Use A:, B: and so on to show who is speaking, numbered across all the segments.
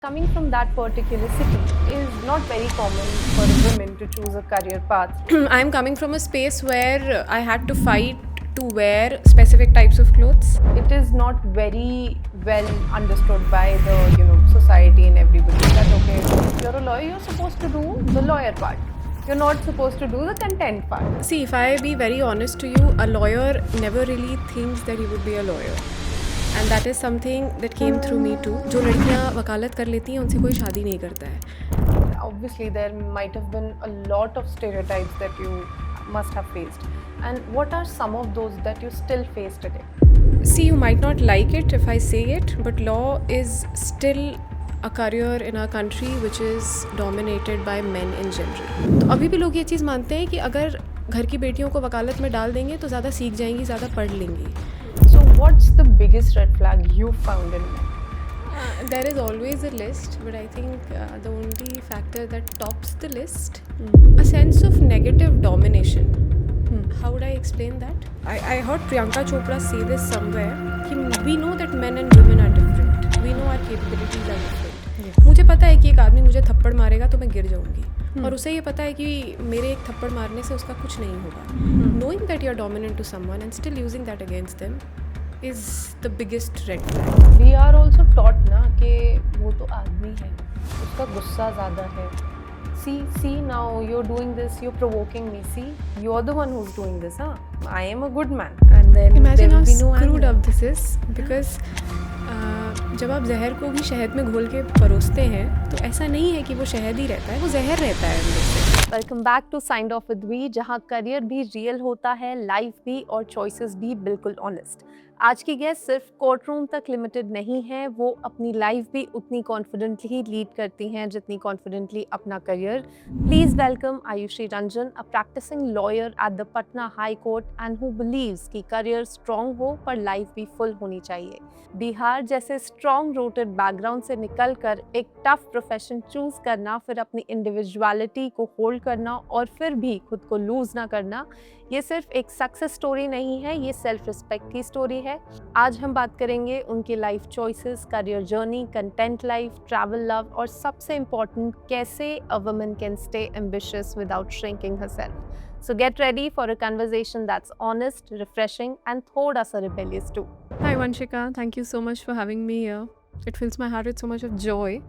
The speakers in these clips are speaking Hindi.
A: Coming from that particular city is not very common for women to choose a career path.
B: I'm coming from a space where I had to fight to wear specific types of clothes.
A: It is not very well understood by the society and everybody that okay, if you're a lawyer, you're supposed to do the lawyer part. You're not supposed to do the content part.
B: See, if I be very honest to you, a lawyer never really thinks that he would be a lawyer. And that is something that came through me too. जो लड़कियाँ वकालत कर लेती हैं उनसे कोई शादी नहीं करता है.
A: Obviously, there might have been a lot of stereotypes that you must have faced. And what are some of those that you still face today?
B: See, you might not like it if I say it, but law is still a career in our country which is dominated by men in general. तो अभी भी लोग ये चीज़ मानते हैं कि अगर घर की बेटियों को वकालत में डाल देंगे तो ज़्यादा सीख जाएंगी, ज़्यादा पढ़ लेंगी.
A: So, what's the biggest red flag you found in men?
B: There is always a list, but I think the only factor that tops the list, a sense of negative domination. How would I explain that? I heard Priyanka Chopra say this somewhere. कि we know that men and women are different. We know our capabilities are different.
A: Yes.
B: मुझे पता है कि एक आदमी मुझे थप्पड़ मारेगा तो मैं गिर जाऊंगी और उसे ये पता है कि मेरे एक थप्पड़ मारने से उसका कुछ नहीं होगा. Knowing that you are dominant to someone and still using that against them is the biggest red flag.
A: We are also taught ना कि वो तो आदमी है, उसका गुस्सा ज़्यादा है. See now you're doing this, you're provoking me. See, you're the one who's doing this, huh? I am a good man. And then
B: Imagine
A: there
B: how
A: will be no
B: screwed
A: anger.
B: up this is because जब आप जहर को भी शहद में घोल के परोसते हैं तो ऐसा नहीं है कि वो शहद ही रहता है, वो जहर रहता है अंदर से.
A: Welcome back to signed off with we, जहाँ करियर भी रियल होता है, लाइफ भी और चॉइसेस भी बिल्कुल ऑनेस्ट. आज की गेस्ट सिर्फ कोर्ट रूम तक लिमिटेड नहीं है, वो अपनी लाइफ भी उतनी कॉन्फिडेंटली लीड करती हैं जितनी कॉन्फिडेंटली अपना career. Please welcome Ayushi Ranjan, a practising lawyer at the Patna high court and who believes कि करियर स्ट्रॉन्ग हो पर लाइफ भी फुल होनी चाहिए. बिहार जैसे स्ट्रॉन्ग रूटेड बैकग्राउंड से निकलकर एक टफ प्रोफेशन चूज करना, फिर अपनी इंडिविजुअलिटी को होल्ड करना और फिर भी खुद को लूज ना करना, ये सिर्फ एक सक्सेस स्टोरी नहीं है, ये सेल्फ रिस्पेक्ट की स्टोरी है. आज हम बात करेंगे उनके life choices, career journey, content life, travel love और सबसे इम्पोर्टेंट कैसे a woman can stay ambitious without shrinking herself. So get ready for a conversation that's honest, refreshing and thoda sa rebellious too.
B: Hi Vanshika, thank you so much for having me here. It fills my heart with so much of joy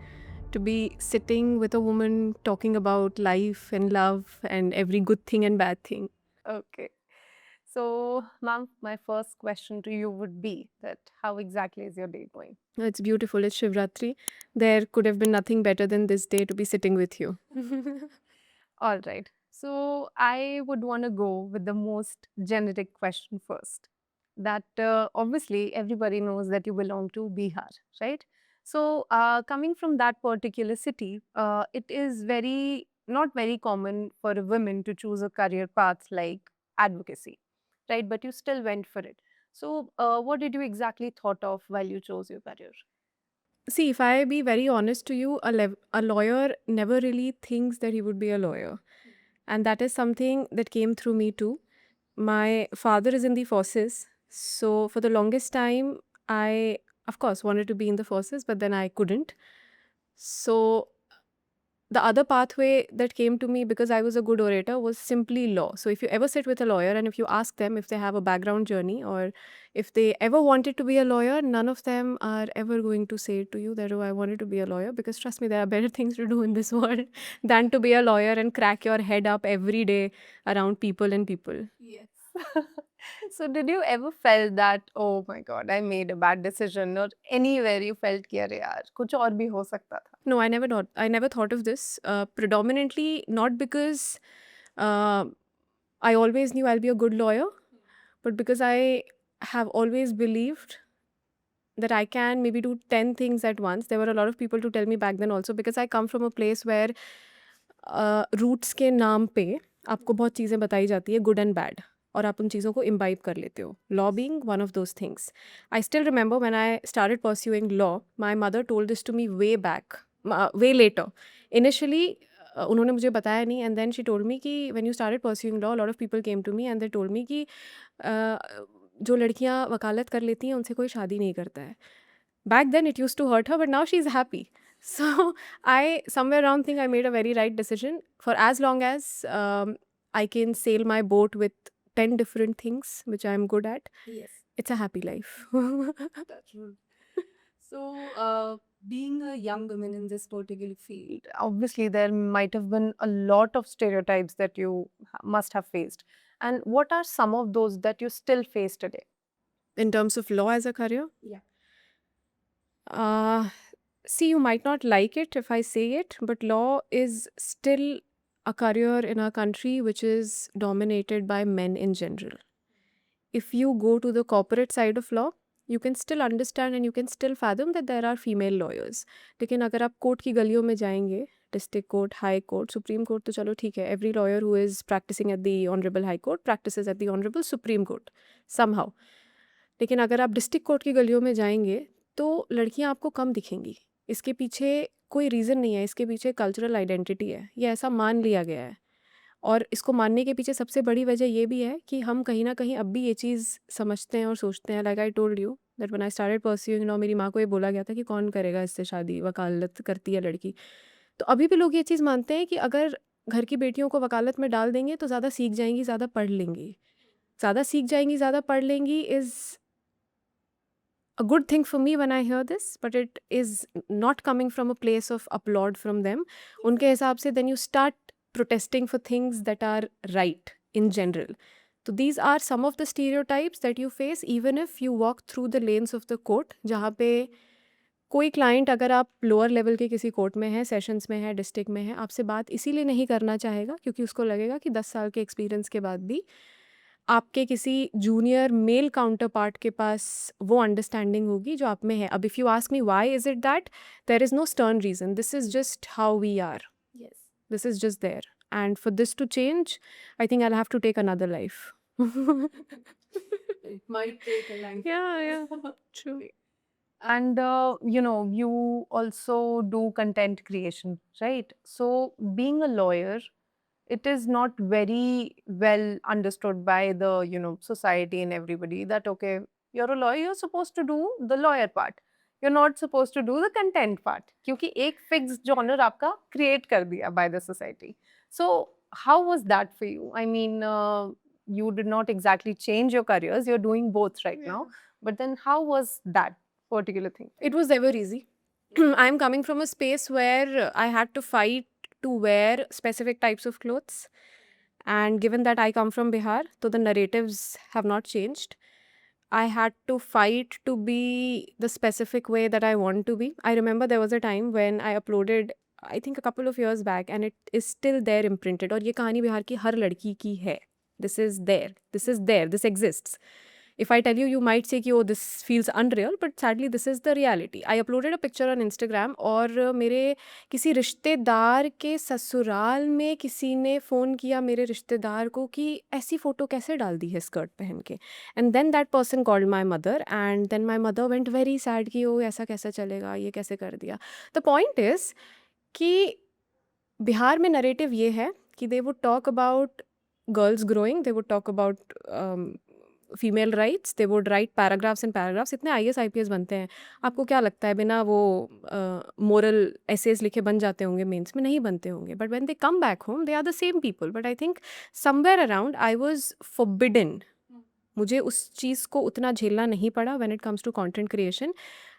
B: to be sitting with a woman talking about life and love and every good thing and bad thing.
A: Okay. So, ma'am, my first question to you would be that how exactly is your day going?
B: It's beautiful. It's Shivratri. There could have been nothing better than this day to be sitting with you.
A: All right. So, I would want to go with the most generic question first. That obviously everybody knows that you belong to Bihar, right? So, coming from that particular city, it is very not very common for a woman to choose a career path like advocacy, right? But you still went for it. So, what did you exactly thought of while you chose your career?
B: See, if I be very honest to you, a lawyer never really thinks that he would be a lawyer. And that is something that came through me too. My father is in the forces. So for the longest time, I, of course, wanted to be in the forces, but then I couldn't. So the other pathway that came to me because I was a good orator was simply law. So if you ever sit with a lawyer and if you ask them if they have a background journey or if they ever wanted to be a lawyer, none of them are ever going to say to you that, oh, I wanted to be a lawyer, because trust me, there are better things to do in this world than to be a lawyer and crack your head up every day around people and people.
A: Yes. So did you ever felt that oh my god I made a bad decision, or anywhere you felt कि अरे यार कुछ और भी हो सकता था?
B: No, I never thought of this. Predominantly not because uh, I always knew I'll be a good lawyer, but because I have always believed that I can maybe do 10 things at once. There were a lot of people to tell me back then also, because I come from a place where roots के नाम पे आपको बहुत चीज़ें बताई जाती है, गुड एंड बैड, और आप उन चीज़ों को इम्बाइब कर लेते हो. Law being one of those things. I still remember when I started pursuing law, my mother told this to me way back, way later. Initially उन्होंने मुझे बताया नहीं, and then she told me कि when you started pursuing law, lot of people came to me and they told me कि जो लड़कियां वकालत कर लेती हैं उनसे कोई शादी नहीं करता है. Back then it used to hurt her, but now she is happy. So I somewhere around think I made a very right decision. For as long as I can sail my boat with 10 different things which I'm good at,
A: Yes.
B: it's a happy life.
A: That's true. So, being a young woman in this particular field, obviously there might have been a lot of stereotypes that you must have faced. And what are some of those that you still face today?
B: In terms of law as a career,
A: Yeah.
B: uh, see, you might not like it if I say it, but law is still a career in our country which is dominated by men in general. If you go to the corporate side of law, you can still understand and you can still fathom that there are female lawyers. लेकिन अगर आप कोर्ट की गलियों में जाएंगे, district court, high court, supreme court तो चलो ठीक है, every lawyer who is practising at the honourable high court practises at the honourable supreme court somehow. लेकिन अगर आप डिस्ट्रिक्ट कोर्ट की गलियों में जाएंगे तो लड़कियां आपको कम दिखेंगी. इसके पीछे कोई रीज़न नहीं है, इसके पीछे कल्चरल आइडेंटिटी है, ये ऐसा मान लिया गया है. और इसको मानने के पीछे सबसे बड़ी वजह ये भी है कि हम कहीं न कहीं अब भी ये चीज़ समझते हैं और सोचते हैं. Like I told you that when I started pursuing law, मेरी माँ को ये बोला गया था कि कौन करेगा इससे शादी, वकालत करती है लड़की. तो अभी भी लोग ये चीज़ मानते हैं कि अगर घर की बेटियों को वकालत में डाल देंगे तो ज़्यादा सीख जाएँगी, ज़्यादा पढ़ लेंगी. ज़्यादा सीख जाएँगी, ज़्यादा पढ़ लेंगी is a good thing for me when I hear this, but it is not coming from a place of applaud from them. उनके हिसाब से then you start protesting for things that are right in general. So these are some of the stereotypes that you face even if you walk through the lanes of the court, जहाँ पे कोई क्लाइंट अगर आप लोअर लेवल के किसी कोर्ट में है, सेशंस में है, डिस्ट्रिक्ट में है, आपसे बात इसीलिए नहीं करना चाहेगा क्योंकि उसको लगेगा कि 10 साल के एक्सपीरियंस के बाद भी आपके किसी जूनियर मेल काउंटर पार्ट के पास वो अंडरस्टैंडिंग होगी जो आप में है. अब if you ask me why is it that, there is no stern reason, this is just how we are,
A: Yes.
B: This is just there. And for this to change I think I will have to take another life.
A: It might take a life.
B: Yeah, true.
A: And you also do content creation, right? So, being a lawyer, it is not very well understood by the society and everybody that okay, you're a lawyer, you're supposed to do the lawyer part, you're not supposed to do the content part क्योंकि एक fixed genre आपका create कर दिया by the society. So how was that for you? I mean, you did not exactly change your careers, you're doing both right now, but then how was that particular thing?
B: It was never easy. I'm coming from a space where I had to fight to wear specific types of clothes. And given that I come from Bihar, so the narratives have not changed. I had to fight to be the specific way that I want to be. I remember there was a time when I uploaded, I think a couple of years back, and it is still there imprinted. और ये कहानी बिहार की हर लड़की की है. This is there. This is there. This exists. If I tell you, you might say कि oh, this feels unreal, but sadly this is the reality. I uploaded a picture on Instagram और मेरे किसी रिश्तेदार के ससुराल में किसी ने फ़ोन किया मेरे रिश्तेदार को कि ऐसी फ़ोटो कैसे डाल दी है स्कर्ट पहन के. And then that person called my mother and then my mother went very sad कि ओ ऐसा कैसे चलेगा, ये कैसे कर दिया. द पॉइंट इज़ कि बिहार में नरेटिव ये है कि they would talk about girls growing, they would talk about female rights, they would write paragraphs and paragraphs. इतने IAS IPS बनते हैं, आपको क्या लगता है बिना वो मोरल एसेज लिखे बन जाते होंगे? मेंस में नहीं बनते होंगे. But when they come back home they are the same people. But I think somewhere around I was forbidden. मुझे उस चीज़ को उतना झेलना नहीं पड़ा when it comes to content creation.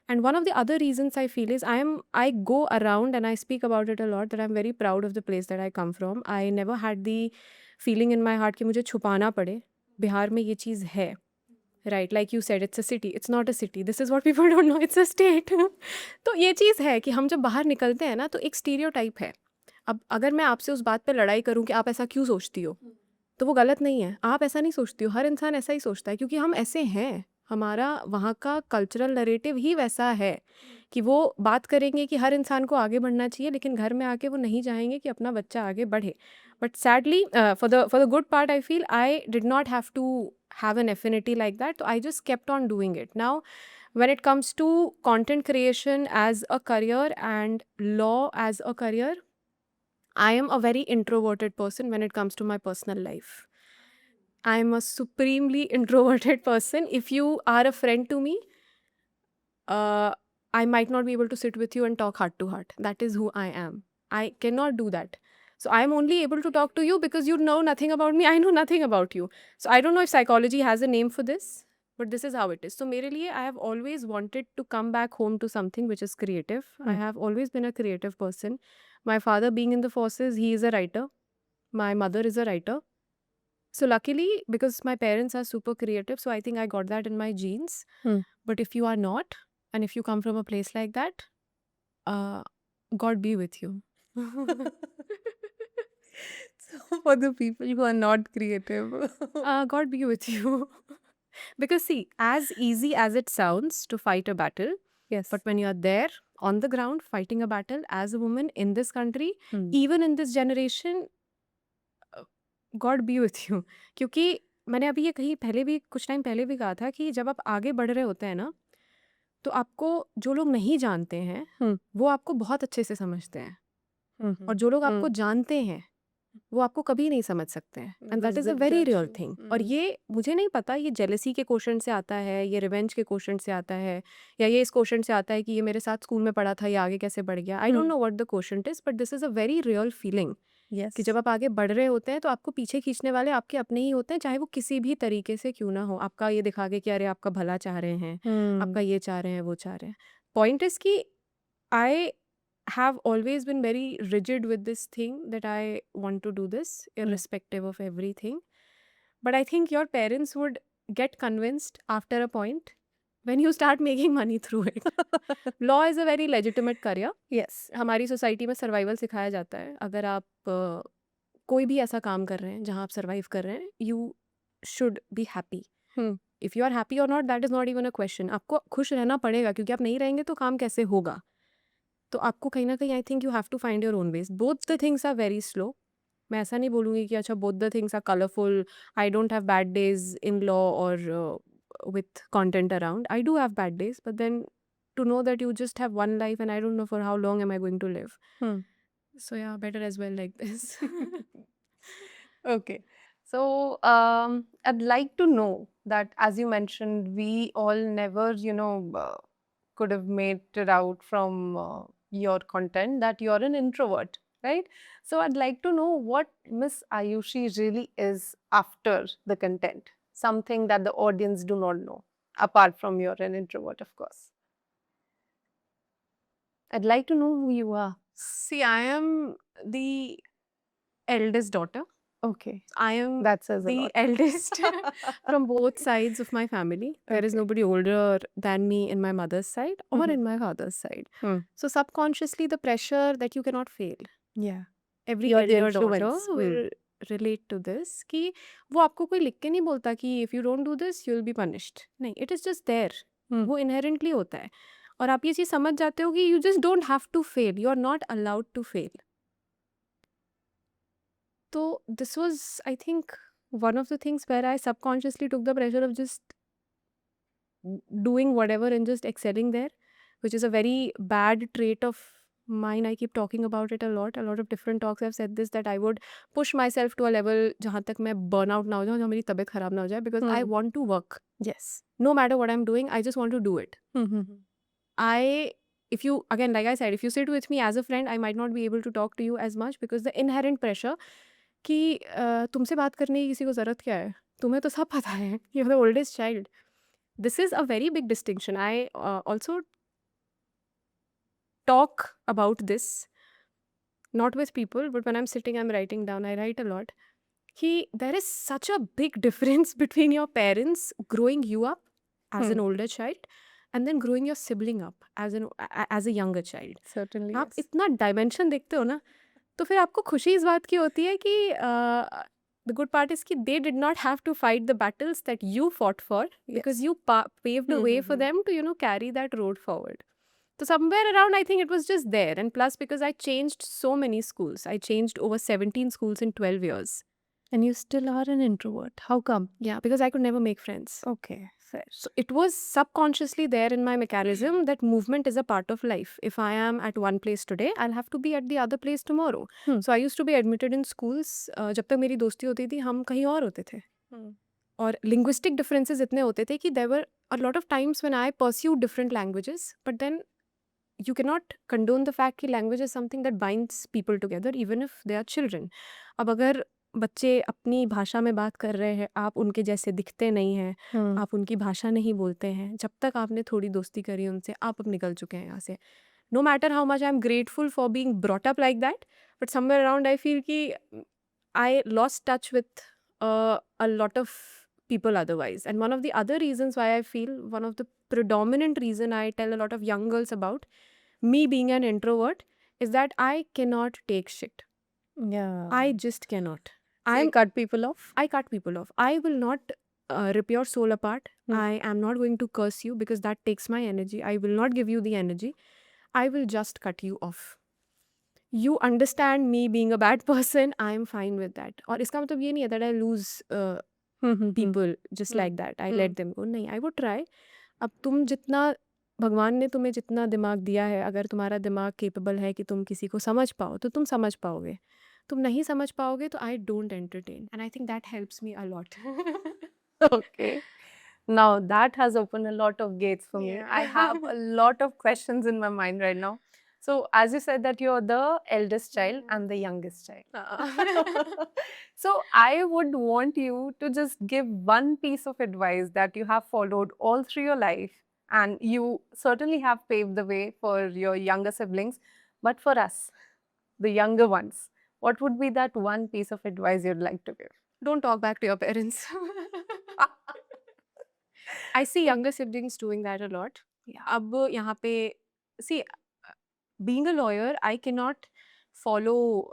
B: And one of the other reasons I feel is I go around and I speak about it a lot that I'm very proud of the place that I come from. I never had the feeling in my heart कि मुझे छुपाना पड़े. बिहार में ये चीज़ है. Right, like you said, it's a city. It's not a city. This is what people don't know. It's a state. तो ये चीज़ है कि हम जब बाहर निकलते हैं ना तो एक स्टीरियोटाइप है. अब अगर मैं आपसे उस बात पे लड़ाई करूं कि आप ऐसा क्यों सोचती हो, तो वो गलत नहीं है. आप ऐसा नहीं सोचती हो, हर इंसान ऐसा ही सोचता है क्योंकि हम ऐसे हैं. हमारा वहाँ का कल्चरल नरेटिव ही वैसा है कि वो बात करेंगे कि हर इंसान को आगे बढ़ना चाहिए, लेकिन घर में आके वो नहीं चाहेंगे कि अपना बच्चा आगे बढ़े. But sadly for the good part, I feel I did not have to have an affinity like that. So I just kept on doing it. Now, when it comes to content creation as a career and law as a career, I am a very introverted person when it comes to my personal life. I'm a supremely introverted person. If you are a friend to me, uh, I might not be able to sit with you and talk heart to heart. That is who I am. I cannot do that. So I'm only able to talk to you because you know nothing about me. I know nothing about you. So I don't know if psychology has a name for this, but this is how it is. So मेरे लिए I have always wanted to come back home to something which is creative. I have always been a creative person. My father being in the forces, he is a writer. My mother is a writer. So luckily, because my parents are super creative, so I think I got that in my genes. But if you are not, and if you come from a place like that, God be with you.
A: So for the people who are not creative.
B: God be with you. Because see, as easy as it sounds to fight a battle,
A: Yes.
B: but when you're there on the ground fighting a battle as a woman in this country,
A: Hmm.
B: even in this generation, God B with you. क्योंकि मैंने अभी ये कहीं पहले भी कुछ टाइम पहले भी कहा था कि जब आप आगे बढ़ रहे होते हैं ना, तो आपको जो लोग नहीं जानते हैं वो आपको बहुत अच्छे से समझते हैं, और जो लोग आपको जानते हैं वो आपको कभी नहीं समझ सकते हैं, and that is a very real thing. और ये मुझे नहीं पता ये जेलसी के क्वेश्चन से आता है, ये रिवेंज के क्वेश्चन से आता है, या ये इस क्वेश्चन से आता है कि ये मेरे साथ स्कूल में पढ़ा था, ये आगे कैसे बढ़ गया। I don't know what the question is, but this is a very real feeling
A: Yes.
B: कि जब आप आगे बढ़ रहे होते हैं तो आपको पीछे खींचने वाले आपके अपने ही होते हैं, चाहे वो किसी भी तरीके से क्यों ना हो। आपका ये दिखा के कि अरे आपका भला चाह रहे हैं, आपका ये चाह रहे हैं, वो चाह रहे हैं। पॉइंट इज कि आई have always been very rigid with this thing that I want to do this irrespective of everything. But I think your parents would get convinced after a point when you start making money through it. Law is a very legitimate career.
A: Yes.
B: हमारी सोसाइटी में सर्वाइवल सिखाया जाता है। अगर आप कोई भी ऐसा काम कर रहे हैं जहाँ आप सर्वाइव कर रहे हैं, you should be happy. If you are happy और not, that is not even a question. आपको खुश रहना पड़ेगा, क्योंकि आप नहीं रहेंगे तो काम कैसे होगा। तो आपको कहीं ना कहीं I think you have to find your own ways. Both the things are very slow. मैं ऐसा नहीं बोलूँगी कि अच्छा both the things are colourful. I don't have bad days in law और with content around. I do have bad days, but then to know that you just have one life and I don't know for how long am I going to live. So yeah, better as well like this.
A: Okay. So I'd like to know that, as you mentioned, we all never, could have made it out from your content that you're an introvert, right? So I'd like to know what Miss Ayushi really is after the content. Something that the audience do not know, apart from you're an introvert, of course. I'd like to know who you are.
B: See, I am the eldest daughter.
A: Okay.
B: I am
A: That says a
B: the
A: lot.
B: eldest from both sides of my family. There is
A: Okay.
B: nobody older than me in my mother's side or in my father's side. So subconsciously the pressure that you cannot fail.
A: Yeah.
B: Every
A: You're the
B: elder daughter
A: influence.
B: will relate to this कि वो आपको कोई लिख के नहीं बोलता कि if you don't do this you'll be punished. नहीं, it is just there. वो inherently होता है, और आप ये चीज़ समझ जाते हो कि you just don't have to fail. You are not allowed to fail. So this was, I think, one of the things where I subconsciously took the pressure of just doing whatever and just excelling there, which is a very bad trait of mine. I keep talking about it a lot. A lot of different talks I've said this, that I would push myself to a level जहाँ तक मैं burnout ना हो जाऊँ, जहाँ मेरी तबीयत खराब ना हो जाए, because I want to work.
A: Yes.
B: No matter what I'm doing, I just want to do it. If you, again, like I said, if you sit with me as a friend, I might not be able to talk to you as much because the inherent pressure कि तुमसे बात करने की किसी को ज़रूरत क्या है, तुम्हें तो सब पता है, you're the oldest child. This is a very big distinction. I also talk about this, not with people, but when I'm sitting, I'm writing down, I write a lot, कि there is such a big difference between your parents growing you up as an older child and then growing your sibling up as a younger child.
A: Certainly.
B: आप
A: Yes.
B: इतना डायमेंशन देखते हो ना, तो फिर आपको खुशी इस बात की होती है कि the good part is कि they did not have to fight the battles that you fought for, because you paved a way for them to carry that road forward. So somewhere around, I think it was just there. And plus, because I changed so many schools, I changed over 17 schools in 12 years.
A: And you still are an introvert. How come?
B: Yeah, because I could never make friends.
A: Okay, fair.
B: So it was subconsciously there in my mechanism that movement is a part of life. If I am at one place today, I'll have to be at the other place tomorrow. So I used to be admitted in schools. जब तक मेरी दोस्ती होती थी, हम कहीं और होते थे. और linguistic differences इतने होते थे कि there were a lot of times when I pursued different languages, but then you cannot condone the fact कि language is something that binds people together even if they are children. अब अगर बच्चे अपनी भाषा में बात कर रहे हैं, आप उनके जैसे दिखते नहीं हैं, आप उनकी भाषा नहीं बोलते हैं, जब तक आपने थोड़ी दोस्ती करी उनसे, आप अब निकल चुके हैं यहाँ से. No matter how much I'm grateful for being brought up like that, but somewhere around I feel कि I lost touch with a lot of people otherwise. And one of the other reasons why I feel, one of the predominant reason I tell a lot of young girls about me being an introvert is that I cannot take shit.
A: Yeah.
B: I just cannot.
A: I cut people off.
B: I cut people off. I will not rip your soul apart. I am not going to curse you because that takes my energy. I will not give you the energy. I will just cut you off. You understand me being a bad person, I am fine with that. और इसका मतलब ये नहीं है that I lose people just like that. I let them go. नहीं, I would try. अब तुम जितना, भगवान ने तुम्हें जितना दिमाग दिया है, अगर तुम्हारा दिमाग केपेबल है कि तुम किसी को समझ पाओ तो तुम समझ पाओगे. तुम नहीं समझ पाओगे तो I don't entertain. And I think that helps me a lot.
A: Okay. Now that has opened a lot of gates for me.
B: Yeah.
A: I have a lot of questions in my mind right now. So, as you said that you're the eldest child and the youngest child. So, I would want you to just give one piece of advice that you have followed all through your life, and you certainly have paved the way for your younger siblings. But for us, the younger ones, what would be that one piece of advice you'd like to give?
B: Don't talk back to your parents. I see younger siblings doing that a lot.
A: Yeah.
B: अब यहाँ पे, see, being a lawyer, I cannot follow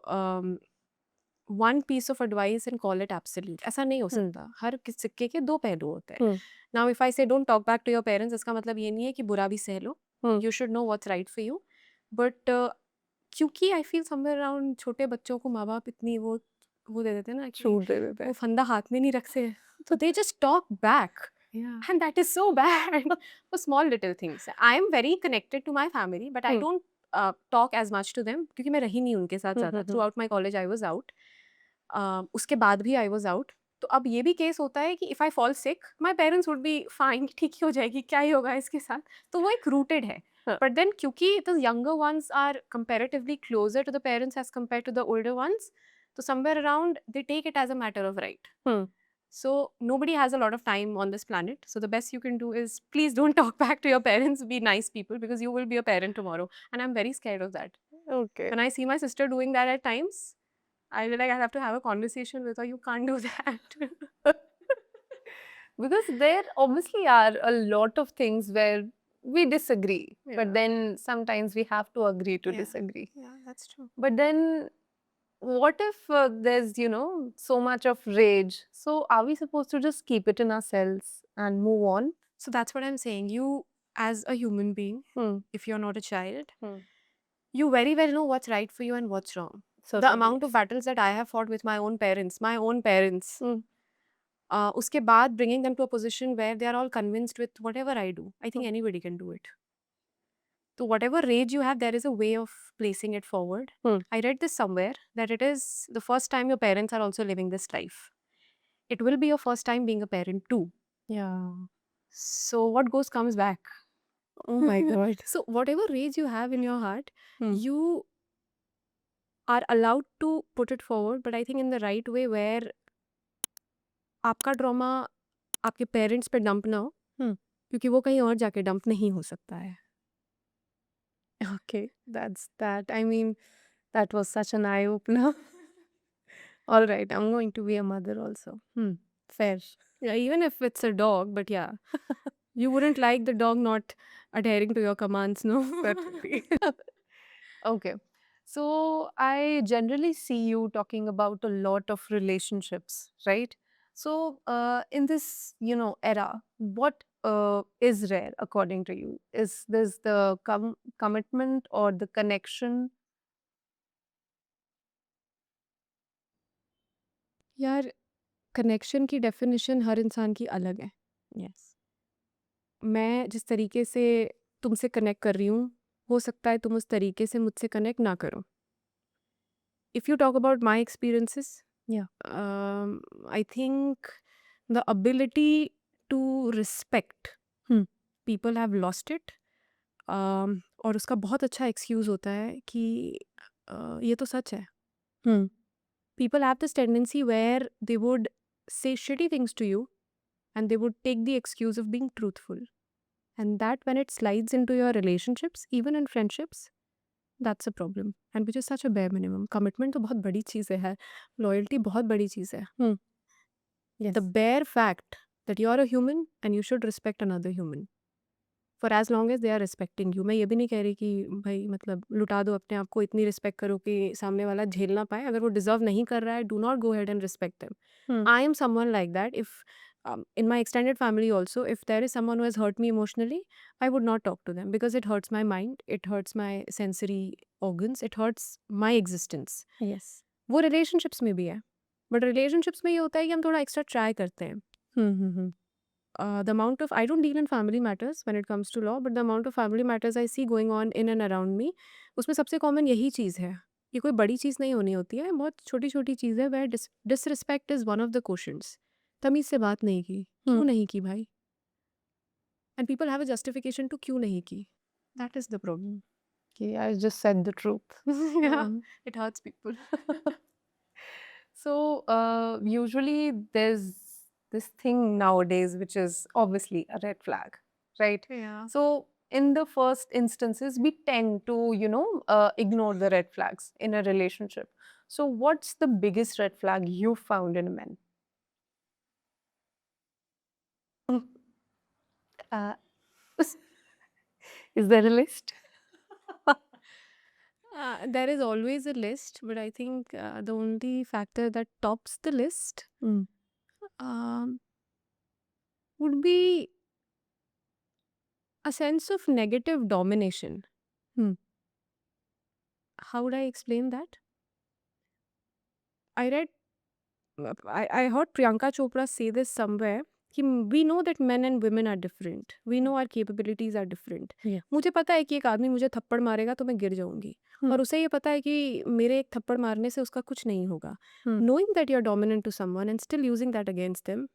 B: one piece of advice and call it absolute. ऐसा नहीं हो सकता. हर सिक्के के दो पहलू होते हैं. Now, if I say don't talk back to your parents, इसका मतलब ये नहीं है कि बुरा भी सह लो. You should know what's right for you. But क्योंकि I feel somewhere around छोटे बच्चों को माँ बाप इतनी वो दे देते हैं ना कि
A: छूट दे देते
B: वो
A: हैं.
B: फंदा हाथ में नहीं रखते. So they just talk back.
A: Yeah.
B: And that is so bad for small little things. I am very connected to my family, but I don't talk as much to them क्योंकि मैं रही नहीं उनके साथ ज़्यादा. Throughout my college, I was out. उसके बाद भी I was out. तो अब ये भी केस होता है कि if I fall sick, my parents would be fine, ठीक ही हो जाएगी, क्या ही होगा इसके साथ. तो वो एक rooted है. But then क्योंकि the younger ones are comparatively closer to the parents as compared to the older ones, so somewhere around they take it as a matter of right. So nobody has a lot of time on this planet. So the best you can do is please don't talk back to your parents. Be nice people because you will be a parent tomorrow. And I'm very scared of that.
A: Okay.
B: When I see my sister doing that at times, I feel like I have to have a conversation with her. You can't do that.
A: Because there obviously are a lot of things where we disagree, but
B: Yeah.
A: then sometimes we have to agree to
B: Yeah.
A: disagree.
B: Yeah, that's true.
A: But then what if there's, so much of rage? So are we supposed to just keep it in ourselves and move on?
B: So that's what I'm saying. You, as a human being, if you're not a child, you very well know what's right for you and what's wrong. The
A: Certainly.
B: amount of battles that I have fought with my own parents, उसके बाद bringing them to a position where they are all convinced with whatever I do, I think anybody can do it. So whatever rage you have, there is a way of placing it forward. I read this somewhere that it is the first time your parents are also living this life. It will be your first time being a parent too.
A: Yeah.
B: So what goes comes back.
A: Oh my God.
B: So whatever rage you have in your heart,
A: Hmm.
B: you are allowed to put it forward, but I think in the right way where आपका ड्रामा आपके पेरेंट्स पे डंप ना हो, क्योंकि वो कहीं और जाके डंप नहीं हो सकता है.
A: Okay, that's that. I mean, that was such an eye opener. All right, I'm going to be a mother also. Fair.
B: Yeah, even if it's a dog, but yeah, you wouldn't like the dog not adhering to your commands, no?
A: Certainly. Okay. So I generally see you talking about a lot of relationships, right? So in this, era, what is rare according to you? Is this the commitment or the connection?
B: यार, कनेक्शन की डेफिनेशन हर इंसान की अलग है.
A: Yes.
B: मैं जिस तरीके से तुमसे कनेक्ट कर रही हूँ, हो सकता है तुम उस तरीके से मुझसे कनेक्ट ना करो. If you talk about my experiences,
A: Yeah.
B: I think the ability to respect people have lost it. और उसका बहुत अच्छा एक्सक्यूज़ होता है कि ये तो सच है।
A: Hmm.
B: People have this tendency where they would say shitty things to you and they would take the excuse of being truthful. And that when it slides into your relationships, even in friendships, that's a problem. And which is such a bare minimum. Commitment तो बहुत बड़ी चीज़ है, loyalty बहुत बड़ी चीज़ है.
A: Yes.
B: The bare fact that you're a human and you should respect another human. For as long as they are respecting you. मैं ये भी नहीं कह रही कि भाई मतलब लुटा दो अपने आप को, इतनी रिस्पेक्ट करो कि सामने वाला झेल ना पाए. अगर वो डिजर्व नहीं कर रहा है, do not go ahead and respect them.
A: Hmm.
B: I am someone like that. If in my extended family also, if there is someone who has hurt me emotionally, I would not talk to them because it hurts my mind, it hurts my sensory organs, it hurts my existence.
A: Yes.
B: वो relationships में भी है. But relationships में ये होता है कि हम थोड़ा extra try करते हैं.
A: Hmm.
B: The amount of I don't deal in family matters when it comes to law, but the amount of family matters I see going on in and around me, उसमें सबसे कॉमन यही चीज़ है. ये कोई बड़ी चीज़ नहीं होनी होती है, बहुत छोटी छोटी चीज़ है. where disrespect is one of the quotients. तमीज़ से बात नहीं की, क्यों नहीं की भाई? And people have a justification to क्यों नहीं की. That is the problem.
A: Okay, I just said the truth.
B: Yeah,
A: Um,
B: it hurts people.
A: So usually there's this thing nowadays which is obviously a red flag, right?
B: Yeah.
A: So in the first instances, we tend to, ignore the red flags in a relationship. So what's the biggest red flag you found in a man? Uh, is there a list?
B: There is always a list, but I think the only factor that tops the list um, would be a sense of negative domination.
A: Hmm.
B: How would I explain that? I read, I heard Priyanka Chopra say this somewhere. कि we know that men and women are different. We know our capabilities are different.
A: Yeah.
B: मुझे पता है कि एक आदमी मुझे थप्पड़ मारेगा तो मैं गिर जाऊंगी. और उसे ये पता है कि मेरे एक थप्पड़ मारने से उसका कुछ नहीं होगा. Knowing that you're dominant to someone and still using that against them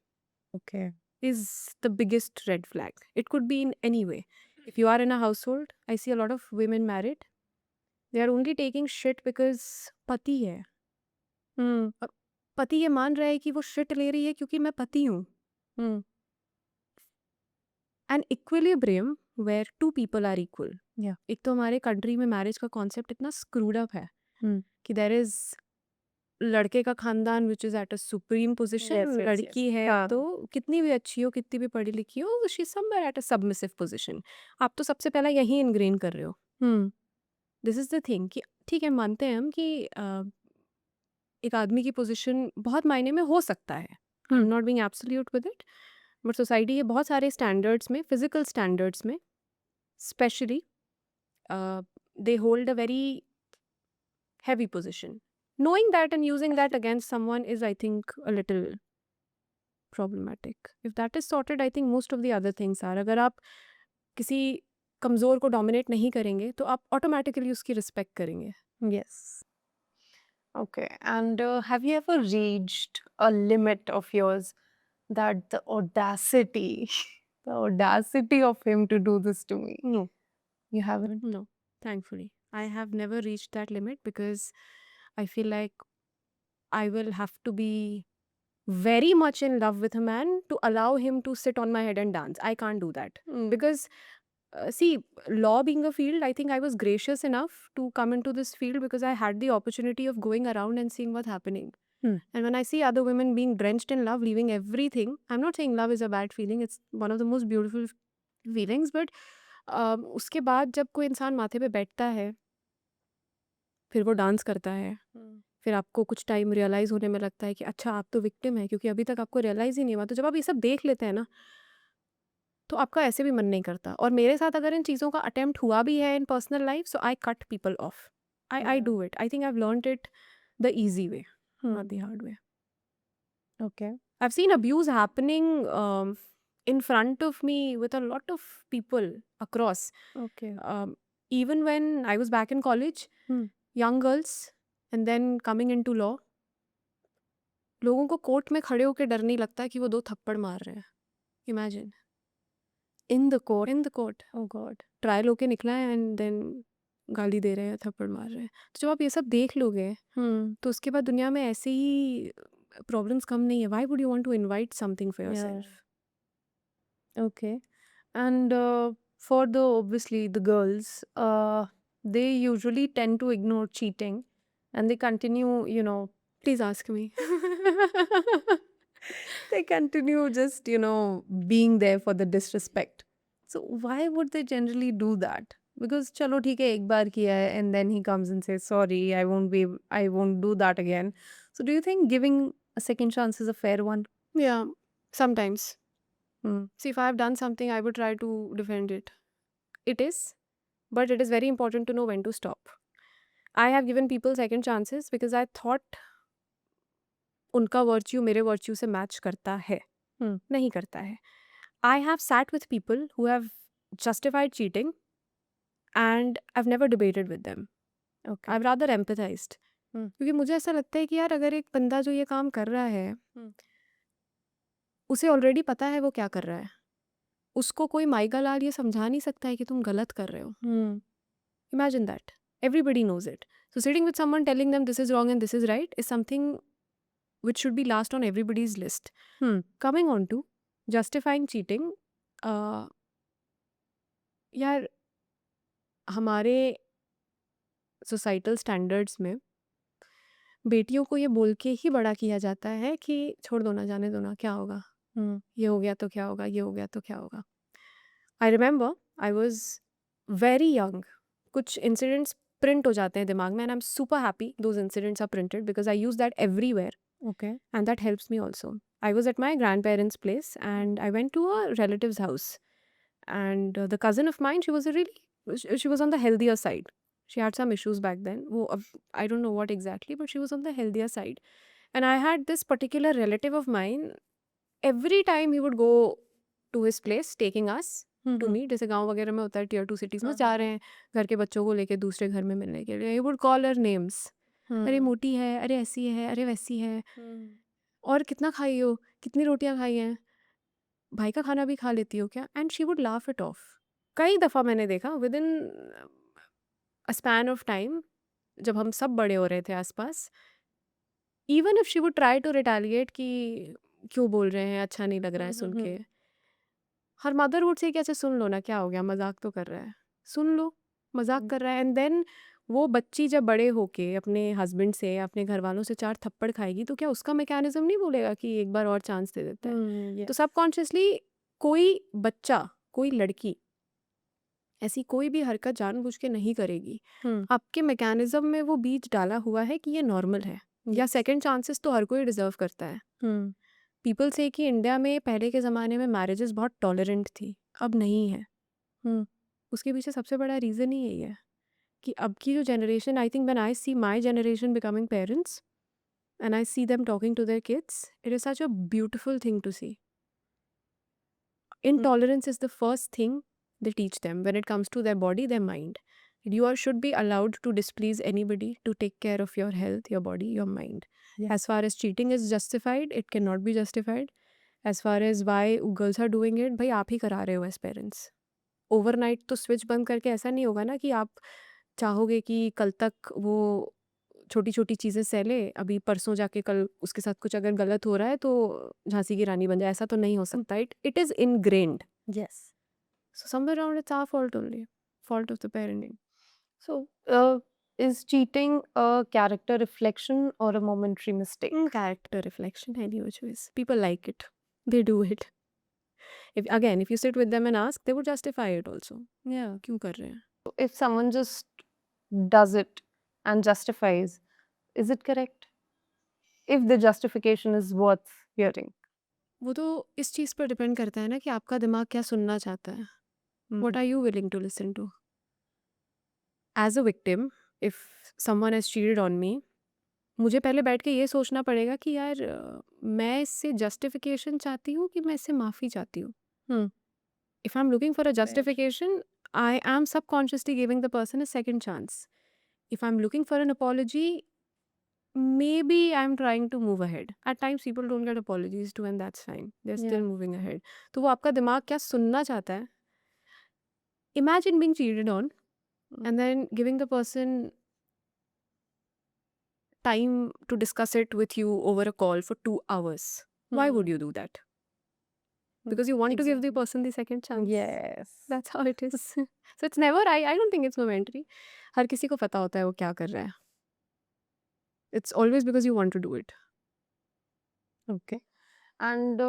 A: Okay.
B: is the biggest red flag. It could be in any way. If you are in a household, I see a lot of women married. They are only taking shit because पति है. और पति ये मान रहा है कि वो shit ले रही है क्योंकि मैं पति हूँ. An equilibrium where two people are equal.
A: Yeah.
B: एक तो हमारे कंट्री में मैरिज का कॉन्सेप्ट इतना स्क्रूड अप है कि देयर इज लड़के का खानदान which is at a supreme position.
A: Yes, yes,
B: लड़की
A: yes.
B: है
A: हाँ.
B: तो कितनी भी अच्छी हो, कितनी भी पढ़ी लिखी हो, she somewhere at a submissive position. आप तो सबसे पहला यही इनग्रेन कर रहे हो. दिस इज द थिंग कि ठीक है, मानते हैं हम कि एक आदमी की पोजीशन बहुत मायने में हो सकता है. आई am not being absolute with it, but society ये बहुत सारे स्टैंडर्ड्स में, फिजिकल स्टैंडर्ड्स में specially, they hold a very heavy position. Knowing that and using that against someone is, I think, a little problematic. If that is sorted, I think most of the other things are. अगर आप किसी कमज़ोर को डोमिनेट नहीं करेंगे तो आप ऑटोमेटिकली उसकी रिस्पेक्ट करेंगे.
A: Yes. Okay. And have you ever reached a limit of yours that the audacity, the audacity of him to do this to me?
B: No.
A: You haven't?
B: No, thankfully. I have never reached that limit because I feel like I will have to be very much in love with a man to allow him to sit on my head and dance. I can't do that. Because see, law being a field, I think I was gracious enough to come into this field because I had the opportunity of going around and seeing what's happening. And when I see other women being drenched in love, leaving everything, I'm not saying love is a bad feeling, it's one of the most beautiful feelings, but उसके बाद जब कोई इंसान माथे पे बैठता है, फिर वो डांस करता है, फिर आपको कुछ टाइम रियलाइज़ होने में लगता है कि अच्छा आप तो विक्टिम है, क्योंकि अभी तक आपको रियलाइज़ ही नहीं हुआ. तो जब आप ये सब देख लेते हैं ना, तो आपका ऐसे भी मन नहीं करता. और मेरे साथ अगर इन चीज़ों का अटेम्प्ट हुआ भी है in personal life, so I cut people off. I do it. I think I have learned it the easy way, not the hard way.
A: Okay.
B: I've seen abuse happening in front of me with a lot of people across.
A: Okay.
B: Even when I was back in college, young girls, and then coming into law, लोगों को कोर्ट में खड़े होकर डर नहीं लगता कि वो 2 थप्पड़ मार रहे हैं. Imagine. In the court
A: Oh God.
B: Trial होके निकला है एंड देन गाली दे रहे हैं, थप्पड़ मार रहे हैं। तो जब आप ये सब देख लोगे तो उसके बाद दुनिया में ऐसे ही प्रॉब्लम्स कम नहीं है। Why would you want to invite something for
A: Yeah.
B: Yourself?
A: Okay. And for the obviously the girls, they usually tend to ignore cheating, and they continue,
B: please ask me.
A: they continue just, being there for the disrespect. So why would they generally do that? Because chalo theek hai, ek baar kiya hai, and then he comes and says sorry, I won't do that again. So do you think giving a second chance is a fair one?
B: Yeah, sometimes.
A: Hmm.
B: See, if I have done something, I would try to defend it. It is, but it is very important to know when to stop. I have given people second chances because I thought उनका वर्च्यू मेरे वर्च्यू से मैच करता है। नहीं करता है। I have sat with people who have justified cheating and I've never debated with them.
A: Okay.
B: I've rather empathized. क्योंकि मुझे ऐसा लगता है कि यार अगर एक बंदा जो ये काम कर रहा है उसे ऑलरेडी पता है वो क्या कर रहा है, उसको कोई माइका लाल ये समझा नहीं सकता है कि तुम गलत कर रहे हो। Imagine that. Everybody knows it. So sitting with someone telling them this is wrong and this is right is something which should be last on everybody's list. Coming on to justifying cheating, यार हमारे सोसाइटल स्टैंडर्ड्स में बेटियों को ये बोल के ही बड़ा किया जाता है कि छोड़ दो ना, जाने दो ना, क्या होगा, ये हो गया तो क्या होगा, ये हो गया तो क्या होगा। I remember I was very young, कुछ इंसिडेंट्स प्रिंट हो जाते हैं दिमाग में and I am super happy those incidents are printed because I use that everywhere
A: Okay.
B: and that helps me also. I was at my grandparents' place and I went to a relative's house, and the cousin of mine, she was on the healthier side. She had some issues back then. I don't know what exactly, but she was on the healthier side. And I had this particular relative of mine, every time he would go to his place taking us to meet, जैसे गांव वगैरह में होता है, tier 2 cities में जा रहे हैं घर के बच्चों को लेके दूसरे घर में मिलने के लिए, he would call her names. अरे मोटी है, अरे ऐसी है, अरे वैसी है, और कितना खाई हो, कितनी रोटियां खाई हैं, भाई का खाना भी खा लेती हो क्या? And she would laugh it off. कई दफ़ा मैंने देखा within a span of time, जब हम सब बड़े हो रहे थे आसपास, even if she would try to retaliate कि क्यों बोल रहे हैं, अच्छा नहीं लग रहा है सुन के, हर मदर वुड से कि अच्छा सुन लो ना, क्या हो गया, मजाक तो कर रहा है, सुन लो, मजाक कर रहा है। एंड देन वो बच्ची जब बड़े होके अपने हस्बैंड से या अपने घर वालों से 4 थप्पड़ खाएगी तो क्या उसका मैकेनिज्म नहीं बोलेगा कि एक बार और चांस दे देता है? तो सबकॉन्शियसली कोई बच्चा, कोई लड़की ऐसी कोई भी हरकत जानबूझ के नहीं करेगी। आपके मैकेनिज्म में वो बीज डाला हुआ है कि ये नॉर्मल है, या सेकंड चांसेस तो हर कोई डिजर्व करता है। पीपल से कि इंडिया में पहले के ज़माने में मैरिजेस बहुत टॉलरेंट थी, अब नहीं है। उसके पीछे सबसे बड़ा रीज़न ही यही है कि अब की जो generation, I think when I see my generation becoming parents and I see them talking to their kids, it is such a beautiful thing to see. Intolerance is the first thing they teach them when it comes to their body, their mind. Should be allowed to displease anybody to take care of your health, your body, your mind.
A: Yes.
B: As far as cheating is justified, it cannot be justified. As far as why girls are doing it, भाई आप ही करा रहे हो as parents. Overnight तो switch बंद करके ऐसा नहीं होगा ना कि आप चाहोगे कि कल तक वो छोटी छोटी चीज़ें सह ले, अभी परसों जाके कल उसके साथ कुछ अगर गलत हो रहा है तो झांसी की रानी बन जाए, ऐसा तो नहीं हो सकता। It is ingrained.
A: Yes.
B: So somewhere around it's our fault only, fault of the parenting.
A: So, is cheating a character reflection or a momentary mistake?
B: Character reflection, any which ways. People like it. They do it. If you sit with them and ask, they would justify it also.
A: Yeah.
B: क्यों कर रहे हैं?
A: If someone just does it and justifies, is it correct? If the justification is worth hearing.
B: वो तो इस चीज़ पर डिपेंड करता है ना कि आपका दिमाग क्या सुनना चाहता है। What are you willing to listen to? As a victim, if someone has cheated on me, मुझे पहले बैठ के ये सोचना पड़ेगा कि यार मैं इससे जस्टिफिकेशन चाहती हूँ कि मैं इससे माफ़ी चाहती हूँ। If I'm looking for a justification, I am subconsciously giving the person a second chance. If I'm looking for an apology, maybe I'm trying to move ahead. At times people don't get apologies too and that's fine. They're still
A: Yeah.
B: moving ahead. तो वो आपका दिमाग क्या सुनना चाहता है imagine being cheated on and then giving the person time to discuss it with you over a call for 2 hours. Why would you do that? Because you want to give the
A: Exactly.
B: person the second chance.
A: Yes.
B: That's how it is. So it's never, I don't think it's momentary. हर किसी को पता होता है वो क्या कर रहा है. It's always because you want to do it.
A: Okay. And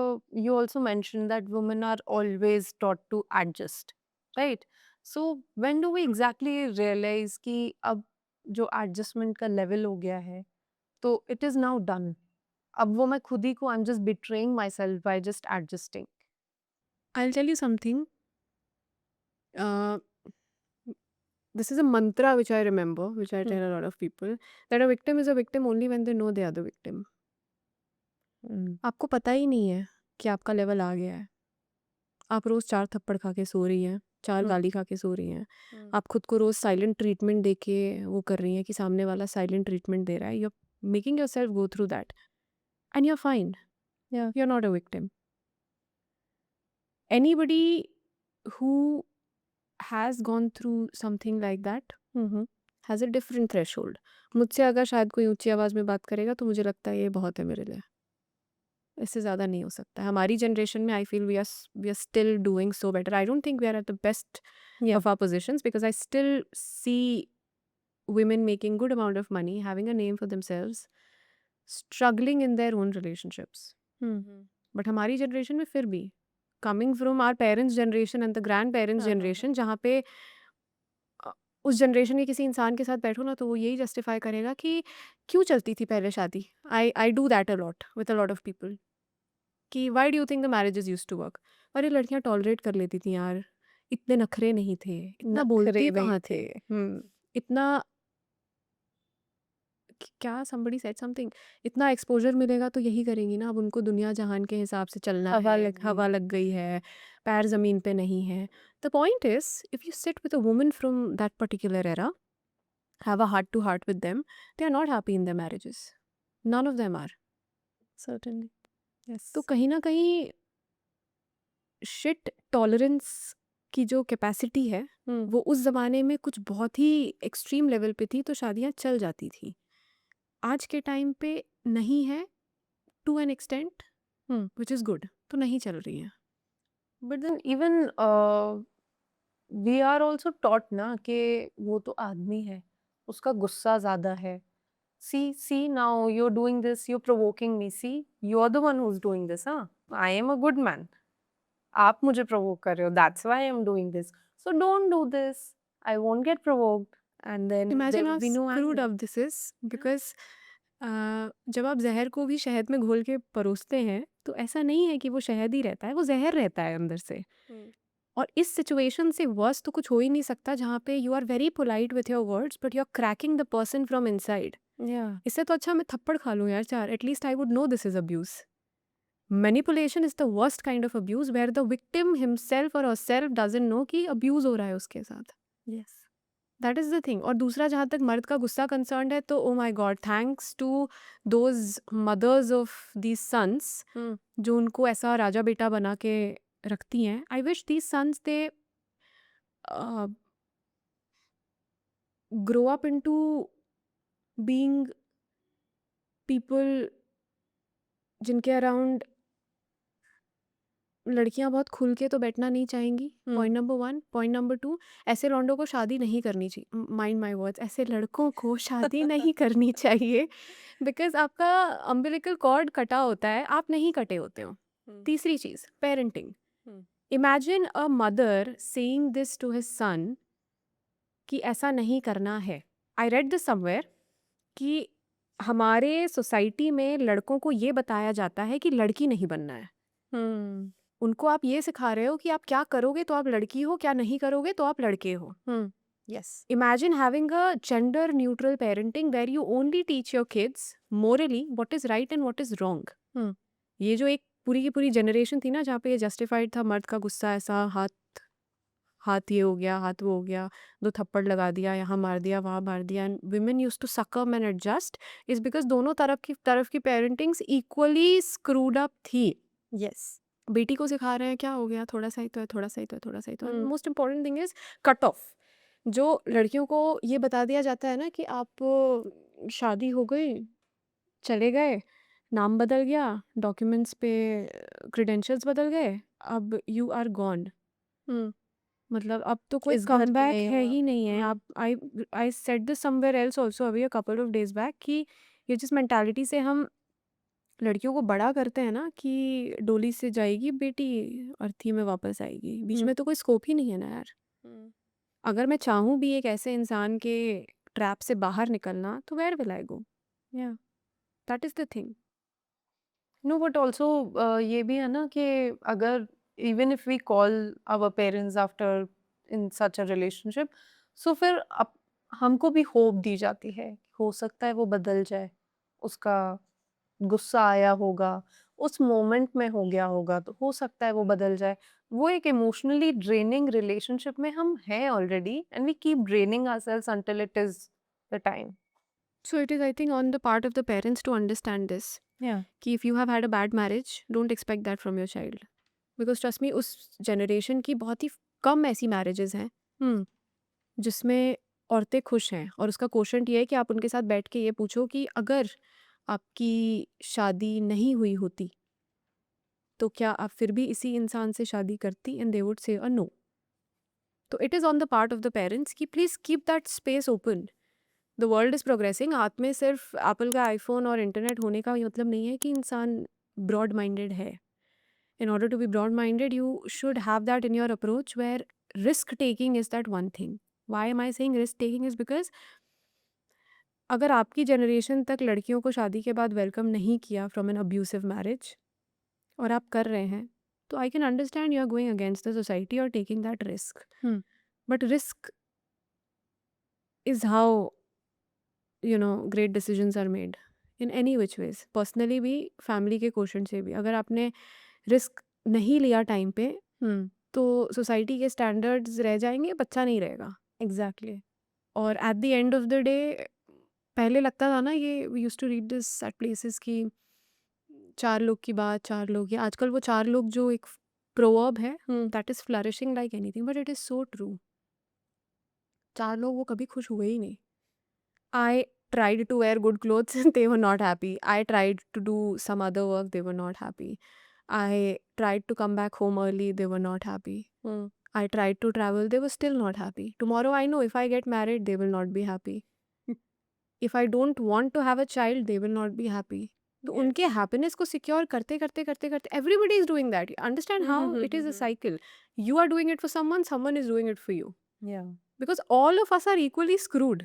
A: you also mentioned that women are always taught to adjust, right? So when do we exactly realize कि अब जो adjustment का level हो गया है, तो it is now done. अब वो मैं खुद ही को I'm just betraying myself by just adjusting.
B: I'll tell you something. Uh, this is a mantra which I remember, which I tell a lot of people, that a victim is a victim only when they know they are the victim. आपको पता ही नहीं है कि आपका लेवल आ गया है. आप रोज़ 4 थप्पड़ खा के सो रही हैं, 4
A: हम्म,
B: गाली खा के सो रही हैं.
A: हम्म,
B: आप खुद को रोज़ साइलेंट ट्रीटमेंट दे के वो कर रही हैं कि सामने वाला साइलेंट ट्रीटमेंट दे रहा है. You are making yourself go through that and you are fine.
A: Yeah.
B: You are not a victim. Anybody who has gone through something like that
A: Mhm.
B: has a different threshold. मुझसे अगर शायद कोई ऊंची आवाज़ में बात करेगा तो मुझे लगता है ये बहुत है मेरे लिए. इससे ज़्यादा नहीं हो सकता. हमारी जनरेशन में I feel we are still doing so better. I don't think we are at the best
A: Yeah.
B: of our positions because I still see women making good amount of money, having a name for themselves, struggling in their own relationships.
A: Mhm.
B: But हमारी जनरेशन में फिर भी coming from our parents generation and the grandparents
A: हाँ, हाँ,
B: जनरेशन जहाँ पे उस जनरेशन के किसी इंसान के साथ बैठो ना तो वो यही जस्टिफाई करेगा कि क्यों चलती थी पहले शादी. I do that a lot with a lot of people कि why do you think the marriages used to work. अरे लड़कियां टॉलरेट कर लेती थी यार. इतने नखरे नहीं थे. इतना बोलते
A: नखरे नहीं
B: कहाँ थे.
A: हम्म,
B: इतना क्या somebody said something, इतना एक्सपोजर मिलेगा तो यही करेंगी ना. अब उनको दुनिया जहान के हिसाब से चलना
A: हवा
B: है.
A: लग गई.
B: हवा लग गई है. पैर ज़मीन पे नहीं है. The point is if you sit with a woman from that particular era, have a heart to heart with them, they are not happy in their marriages. None of them are.
A: Certainly. Yes.
B: तो कहीं ना कहीं शिट टॉलरेंस की जो कैपेसिटी है
A: हम्म,
B: वो उस ज़माने में कुछ बहुत ही एक्सट्रीम लेवल पे थी तो शादियाँ चल जाती थी. आज के टाइम पे नहीं है to an extent
A: hmm.
B: Which is good. तो नहीं चल रही हैं.
A: But then even we are also taught ना कि वो तो आदमी है, उसका गुस्सा ज़्यादा है. See now you're doing this, you're provoking me. See, you're the one who's doing this, huh? I am a good man. आप मुझे provoke कर रहे हो. That's why I'm doing this. So don't do this. I won't get provoked. And then there
B: imagine
A: will
B: how
A: be no
B: screwed
A: anger.
B: Up this is because जब आप जहर को भी शहद में घोल के परोसते हैं तो ऐसा नहीं है कि वो शहद ही रहता है. वो जहर रहता है अंदर से. और इस सिचुएशन से वर्स तो कुछ हो ही नहीं सकता जहाँ पे you are very polite with your words but you are cracking the person from inside.
A: Yeah.
B: इससे तो अच्छा मैं थप्पड़ खा लूँ यार 4. At least I would know this is abuse. Manipulation is the worst kind of abuse where the victim himself और हरसेल्फ डजंट नो कि अब्यूज हो रहा है उसके साथ.
A: Yes.
B: That is the thing. और दूसरा जहाँ तक मर्द का गुस्सा कंसर्न है तो oh my god thanks to those mothers of these sons
A: Hmm.
B: जो उनको ऐसा राजा बेटा बना के रखती हैं. I wish these sons they grow up into being people जिनके अराउंड लड़कियां बहुत खुल के तो बैठना नहीं चाहेंगी. Point number 1. पॉइंट नंबर 2, ऐसे लौंडों को शादी नहीं करनी चाहिए. माइंड माय वर्ड्स, ऐसे लड़कों को शादी नहीं करनी चाहिए बिकॉज आपका अम्बिलिकल कॉर्ड कटा होता है, आप नहीं कटे होते हो. तीसरी चीज़ parenting. Imagine a mother saying this to his son कि ऐसा नहीं करना है. आई रेड दिस समवेयर कि हमारे सोसाइटी में लड़कों को ये बताया जाता है कि लड़की नहीं बनना है.
A: Hmm.
B: उनको आप ये सिखा रहे हो कि आप क्या करोगे तो आप लड़की हो, क्या नहीं करोगे तो आप लड़के हो.
A: Hmm. Yes.
B: Imagine having a gender neutral parenting where you only teach your kids morally what is right and what is wrong. ये जो एक पूरी की पूरी जनरेशन थी ना जहाँ पे ये जस्टिफाइड था मर्द का गुस्सा ऐसा हाथ हाथ ये हो गया, हाथ वो हो गया, 2 थप्पड़ लगा दिया, यहाँ मार दिया, वहाँ मार दिया, and women used to succumb and adjust is because दोनों तरफ की पेरेंटिंग्स इक्वली स्क्रूड अप थी.
A: Yes.
B: बेटी को सिखा रहे हैं क्या हो गया, थोड़ा सा ही तो है, थोड़ा सा ही तो है, थोड़ा सा ही तो है।
A: Hmm.
B: Most important thing is cut off. जो लड़कियों को ये बता दिया जाता है ना कि आप शादी हो गई, चले गए, नाम बदल गया, डॉक्यूमेंट्स पे क्रेडेंशियल्स बदल गए, अब यू आर गॉन।
A: हम्म।
B: मतलब अब तो कोई
A: इस घर
B: कम
A: की
B: बैक
A: नहीं
B: है
A: हो
B: ही
A: आप।
B: नहीं है। आप I said this somewhere else also अभी a couple of days back कि ये जिस मेंटालिटी से हम लड़कियों को बड़ा करते हैं ना कि डोली से जाएगी बेटी, अर्थी में वापस आएगी, बीच
A: हम्म।
B: में तो कोई स्कोप ही नहीं है ना यार।
A: हम्म।
B: अगर मैं चाहूँ भी एक ऐसे इंसान के ट्रैप से बाहर निकलना, तो वेयर विल आई गो?
A: या
B: that is the thing.
A: No, but also ये भी है ना कि अगर even if we call our parents after in such a relationship, so फिर हमको भी होप दी जाती है, हो सकता है वो बदल जाए, उसका गुस्सा आया होगा, उस मोमेंट में हो गया होगा, तो हो सकता है वो बदल जाए। वो एक इमोशनली ड्रेनिंग रिलेशनशिप में हम हैं already, and we keep draining ourselves until it is the time.
B: So it is I think on the part of the parents to understand this
A: या
B: कि if you have had a bad marriage, don't expect that from your child. Because trust me, उस जनरेशन की बहुत ही कम ऐसी मैरिजेस हैं
A: हम्म।
B: जिसमें औरतें खुश हैं, और उसका क्वोशंट ये है कि आप उनके साथ बैठ के ये पूछो कि अगर आपकी शादी नहीं हुई होती तो क्या आप फिर भी इसी इंसान से शादी करती, and they would say a no. तो it is on the part of the parents कि please keep that space open. The world is progressing. हाथ में सिर्फ एप्पल का आईफोन और इंटरनेट होने का ये मतलब नहीं है कि इंसान ब्रॉड माइंडेड है। In order to be broad minded, you should have that in your approach where risk taking is that one thing. Why am I saying risk taking is because अगर आपकी जनरेशन तक लड़कियों को शादी के बाद वेलकम नहीं किया फ्रॉम एन अब्यूसिव मैरिज, और आप कर रहे हैं, तो I can understand you are going against the society और taking that risk.
A: Hmm.
B: But risk is how great decisions are made in any which ways. Personally भी, फैमिली के क्वेश्चन से भी, अगर आपने रिस्क नहीं लिया टाइम पे,
A: हम्म।
B: तो सोसाइटी के स्टैंडर्ड्स रह जाएंगे, बच्चा नहीं रहेगा।
A: एग्जैक्टली।
B: और at the end of the day, पहले लगता था ना, ये we used to read this at places की चार लोग की बात चार लोग, या आजकल वो चार लोग जो एक प्रोवर्ब है,
A: hmm.
B: That is flourishing like anything, but it is so true. चार लोग वो कभी खुश हुए ही नहीं। I tried to wear good clothes, they were not happy. I tried to do some other work, they were not happy. I tried to come back home early, they were not happy.
A: Hmm.
B: I tried to travel, they were still not happy. Tomorrow I know if I get married, they will not be happy. If I don't want to have a child, they will not be happy. तो
A: Yes.
B: उनके हैप्पीनेस को सिक्योर करते करते करते करते, everybody is doing that. Understand how it is a cycle. You are doing it for someone, someone is doing it for you,
A: Yeah.
B: Because all of us are equally screwed.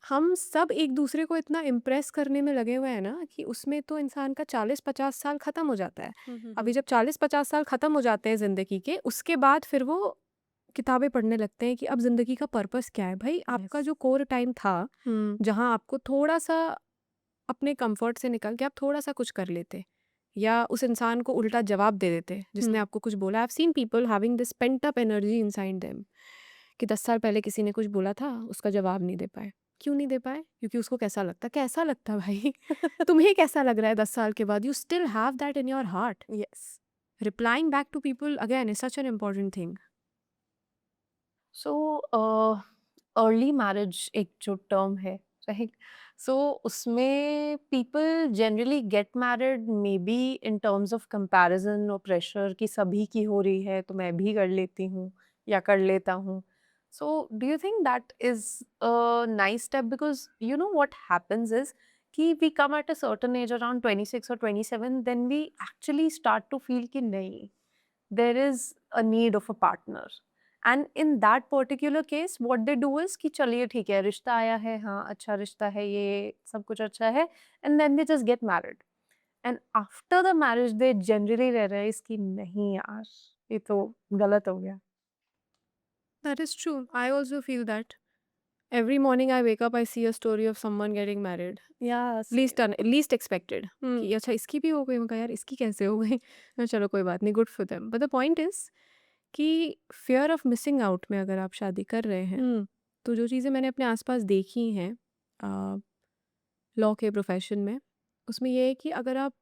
B: हम सब एक दूसरे को इतना इम्प्रेस करने में लगे हुए हैं ना कि उसमें तो इंसान का 40-50 साल ख़त्म हो जाता है। अभी जब 40-50 साल ख़त्म हो जाते हैं ज़िंदगी के, उसके बाद फिर वो किताबें पढ़ने लगते हैं कि अब ज़िंदगी का पर्पस क्या है। भाई, आपका
A: Yes.
B: जो कोर टाइम था,
A: हम्म।
B: जहाँ आपको थोड़ा सा अपने कंफर्ट से निकल के आप थोड़ा सा कुछ कर लेते, या उस इंसान को उल्टा जवाब दे देते जिसने आपको कुछ बोला। आई have seen people having this pent up energy inside them कि 10 साल पहले किसी ने कुछ बोला था, उसका जवाब नहीं दे पाए। क्यों नहीं दे पाए? क्योंकि उसको कैसा लगता भाई? तुम्हें कैसा लग रहा है 10 साल के बाद? You still have that in your heart.
A: Yes.
B: Replying back to people again is such an important thing.
A: So, early marriage एक जो टर्म है, राइट, सो उसमें people generally get married maybe in terms of comparison और प्रेशर कि सभी की हो रही है तो मैं भी कर लेती हूँ या कर लेता हूँ. So do you think that is a nice step? Because you know what happens is कि we come at a certain age around 26 और 27, then we actually start to feel कि नहीं, there is a need of a partner, and in that particular case what they do is कि चलिए ठीक है, रिश्ता आया है, हाँ अच्छा रिश्ता है, ये सब कुछ अच्छा है, and then they just get married, and after the marriage they generally realize कि नहीं यार, ये तो गलत हो गया.
B: That is true. I also feel that every morning I wake up, I see a story of someone getting married,
A: Yeah,
B: least expected,
A: hmm.
B: कि अच्छा इसकी भी हो गई। मैं कहा यार इसकी कैसे हो गई? चलो कोई बात नहीं, good for them. But the point is कि फियर ऑफ मिसिंग आउट में अगर आप शादी कर रहे हैं,
A: हम्म.
B: तो जो चीज़ें मैंने अपने आसपास देखी हैं लॉ के प्रोफेशन में, उसमें ये है कि अगर आप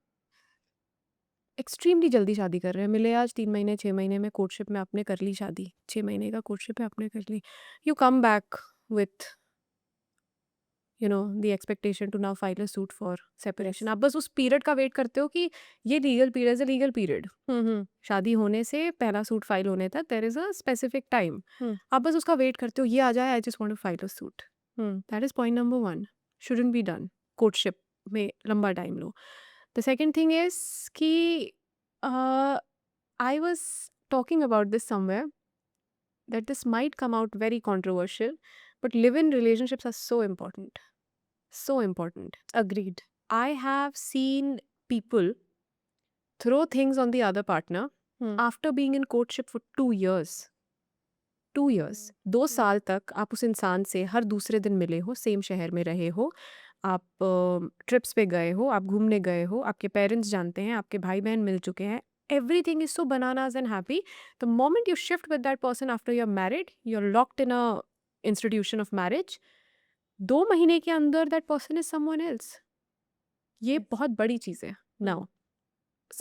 B: एक्सट्रीमली जल्दी शादी कर रहे हैं, मिले आज 3 महीने 6 महीने में कोर्टशिप में आपने कर ली शादी, 6 महीने का कोर्टशिप है आपने कर ली, you come back with the expectation to now file a suit for separation.
A: Yes.
B: आप बस उस पीरियड का वेट करते हो कि ये legal period is a legal period, शादी होने से पहला सूट फाइल होने तक there is a specific time, आप बस उसका वेट करते हो, ये आ जाए, I just want to file a suit. That is point number 1, shouldn't be done. Courtship में लंबा टाइम लो। द सेकंड थिंग इज कि I was talking about this somewhere that this might come out very controversial, but live-in relationships are so important. So important.
A: Agreed.
B: I have seen people throw things on the other partner after being in courtship for 2 years. 2 years. 2 साल तक आप उस इंसान से हर दूसरे दिन मिले हो, सेम शहर में रहे हो, आप ट्रिप्स पे गए हो, आप घूमने गए हो, आपके पेरेंट्स जानते हैं, आपके भाई बहन मिल चुके हैं, everything is so bananas and happy. The moment you shift with that person after you're married, you're locked in a institution of marriage. 2 महीने के अंदर that person is someone else. ये बहुत बड़ी चीज़ है। Now,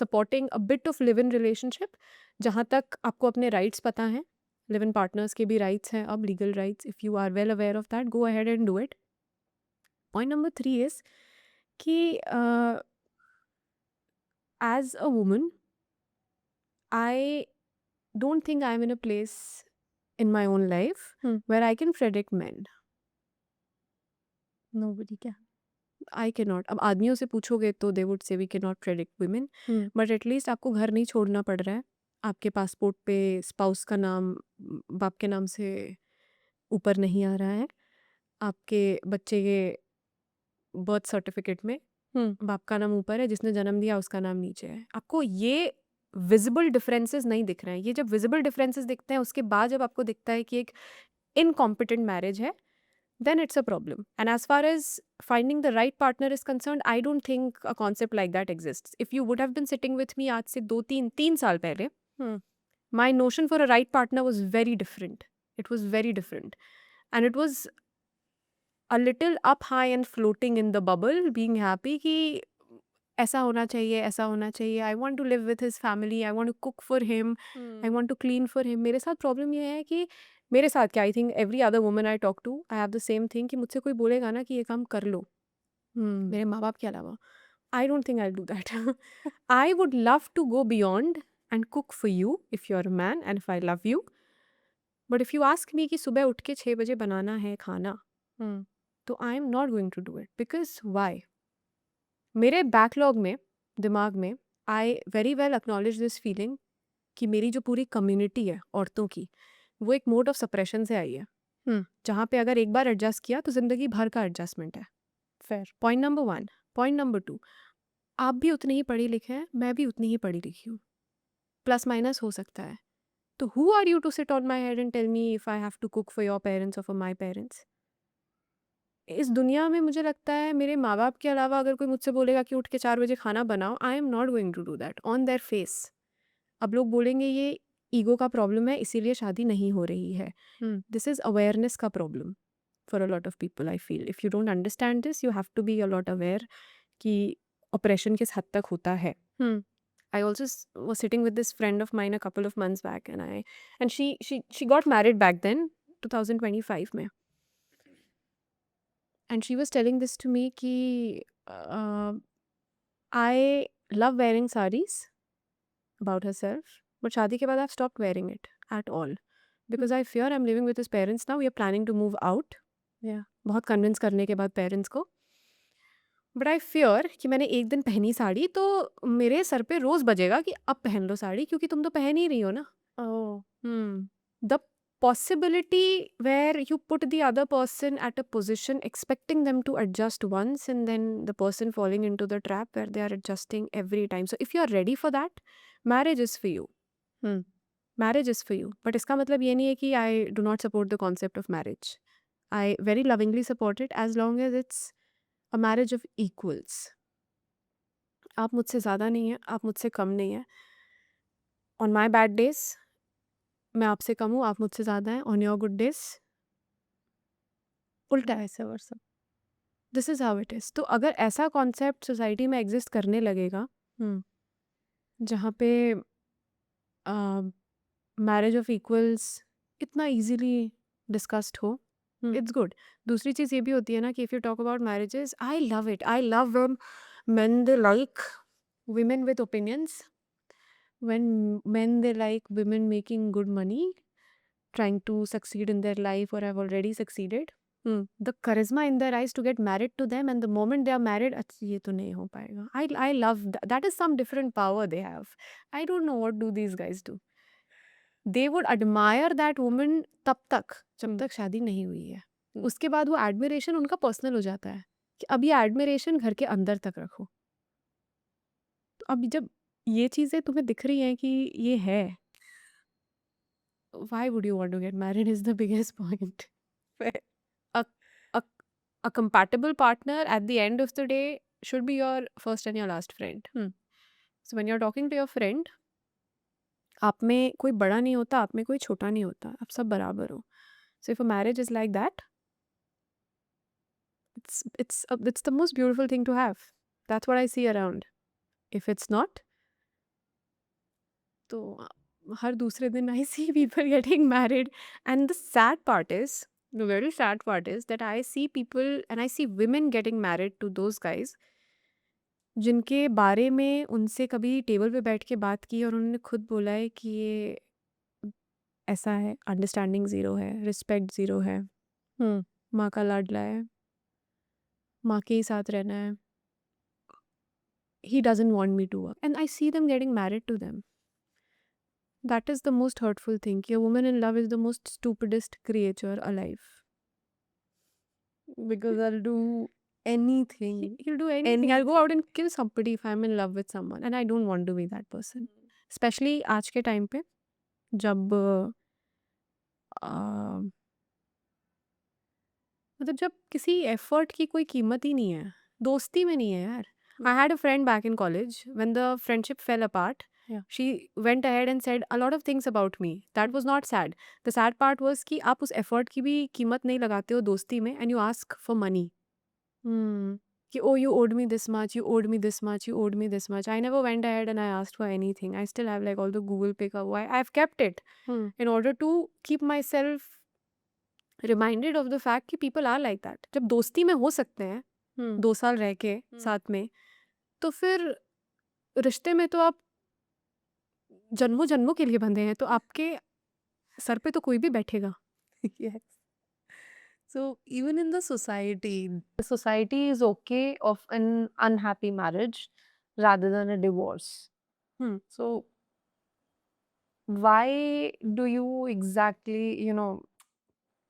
B: supporting a bit of live-in relationship, जहाँ तक आपको अपने rights पता हैं, live-in partners के भी rights हैं, अब legal rights, if you are well aware of that, go ahead and do it. Point number 3 is कि as a woman, I don't think I'm in a place in my own life where I can predict men.
A: Nobody can.
B: I cannot. अब आदमियों से पूछोगे तो they would say we cannot predict women. But at least आपको घर नहीं छोड़ना पड़ रहा है, आपके पासपोर्ट पे स्पाउस का नाम बाप के नाम से ऊपर नहीं आ रहा है, आपके बच्चे के बर्थ सर्टिफिकेट में बाप का नाम ऊपर है, जिसने जन्म दिया उसका नाम नीचे है। आपको ये विजिबल डिफरेंसेस नहीं दिख रहे हैं। ये जब विजिबल डिफरेंसेस दिखते हैं उसके बाद जब आपको दिखता है कि एक इनकॉम्पिटेंट मैरिज है, then it's a problem. And as far as finding the right partner is concerned, I don't think a concept like that exists. If you would have been sitting with me आज से 2-3 साल पहले, my notion for a right partner was very different. It was very different. And it was a little up high and floating in the bubble, being happy कि ऐसा होना चाहिए, ऐसा होना चाहिए, I want to live with his family, I want to cook for him, I want to clean for him. मेरे साथ प्रॉब्लम ये है कि मेरे साथ क्या, I think every other woman I talk to, I have the same thing कि मुझसे कोई बोलेगा ना कि ये काम कर लो, मेरे माँ बाप के अलावा, I don't think I do that. I would love to go beyond and cook for you if you are a man and if I love you, but if you ask me कि सुबह उठ के 6 बजे बनाना है खाना, तो I am not going to do it, because why? मेरे बैकलॉग में, दिमाग में, I very well acknowledge this feeling कि मेरी जो पूरी कम्युनिटी है औरतों की, वो एक मोड ऑफ सप्रेशन से आई है, जहाँ पे अगर एक बार एडजस्ट किया तो ज़िंदगी भर का एडजस्टमेंट है।
A: Fair.
B: Point number 1। Point number 2, आप भी उतनी ही पढ़ी लिखे हैं, मैं भी उतनी ही पढ़ी लिखी हूँ, प्लस माइनस हो सकता है, तो who are you to sit on my head and tell me if I have to cook for your parents और फॉर माई पेरेंट्स? इस दुनिया में मुझे लगता है मेरे माँ बाप के अलावा अगर कोई मुझसे बोलेगा कि उठ के 4 बजे खाना बनाओ, I am not going to do that on their face. अब लोग बोलेंगे ये ईगो का प्रॉब्लम है इसीलिए शादी नहीं हो रही है, दिस इज़ अवेयरनेस का problem for a lot of people. I feel if you don't understand this, you have to be a lot aware कि ऑपरेशन किस हद तक होता है। I also was sitting with this friend of mine a couple of months back, and she got married back then, 2025 में, and she was telling this to me कि I love wearing sarees about herself, but शादी के बाद I've stopped wearing it at all because I fear I'm living with his parents now. We are planning to move out.
A: Yeah.
B: बहुत कन्विंस करने के बाद पेरेंट्स को, बट आई फियर कि मैंने एक दिन पहनी साड़ी तो मेरे सर पे रोज़ बजेगा कि अब पहन लो साड़ी, क्योंकि तुम तो पहन ही रही हो ना।
A: Oh.
B: The possibility where you put the other person at a position expecting them to adjust once and then the person falling into the trap where they are adjusting every time. So if you are ready for that, marriage is for you. Marriage is for you. But इसका मतलब ये नहीं है कि I do not support the concept of marriage. I very lovingly support it as long as it's a marriage of equals. आप मुझसे ज़्यादा नहीं है, आप मुझसे कम नहीं है। On my bad days, मैं आपसे कम हूँ, आप मुझसे ज़्यादा हैं। On your good days,
A: उल्टा है ऐसे वर्षा।
B: This is how it is. तो अगर ऐसा कॉन्सेप्ट सोसाइटी में एग्जिस्ट करने लगेगा, जहाँ पे मैरिज ऑफ इक्वल्स इतना इजीली डिस्कस्ड हो, इट्स गुड। दूसरी चीज़ ये भी होती है ना कि if you talk about marriages, I love it, I love when men they like women with opinions, when men they like women making good money, trying to succeed in their life or have already succeeded. The charisma in their eyes to get married to them, and the moment they are married, अच्छा ये तो नहीं हो पाएगा. I love that is some different power they have. I don't know what do these guys do. They would admire that woman तब तक जब तक शादी नहीं हुई है. उसके बाद वो admiration उनका personal हो जाता है कि अब ये admiration घर के अंदर तक रखो. तो अब जब ये चीज़ें तुम्हें दिख रही हैं कि ये है, why would you want to get married is the biggest point. a, a, a compatible partner at the end of the day should be your first and your last friend. So when you're talking to your friend, आप में कोई बड़ा नहीं होता, आप में कोई छोटा नहीं होता, आप सब बराबर हो. So if a marriage is like that, it's the most beautiful thing to have. That's what I see around. If it's not, तो हर दूसरे दिन I see people getting married, and the very sad part is that I see people and I see women getting married to those guys जिनके बारे में उनसे कभी टेबल पे बैठ के बात की और उन्होंने खुद बोला है कि ये ऐसा है, अंडरस्टैंडिंग ज़ीरो है, रिस्पेक्ट ज़ीरो है, माँ का लाडला है, माँ के ही साथ रहना है, he doesn't want me to work, and I see them getting married to them. That is the most hurtful thing. A woman in love is the most stupidest creature alive.
A: Because I'll do anything.
B: He'll do anything. I'll go out and kill somebody if I'm in love with someone, and I don't want to be that person. Especially आज के टाइम पे जब मतलब जब किसी एफर्ट की कोई कीमत ही नहीं है, दोस्ती में नहीं है यार. I had a friend back in college. When the friendship fell apart, she went ahead and said a lot of things about me. That was not sad. The sad part was कि आप उस एफर्ट की भी कीमत नहीं लगाते हो दोस्ती में, and you ask for money. कि oh, you owed me this much, you owed me this much, you owed me this much. I never went ahead and I asked for anything. I still have like all the Google Pay ka I've kept it in order to keep myself reminded of the fact कि people are like that. जब दोस्ती में हो सकते हैं 2 साल रह के साथ में, तो फिर रिश्ते में तो आप जन्मों जन्मों के लिए बंधे हैं, तो आपके सर पे तो कोई भी बैठेगा.
A: Yes. So even in the society is okay of an unhappy marriage rather than a divorce. So why do you exactly,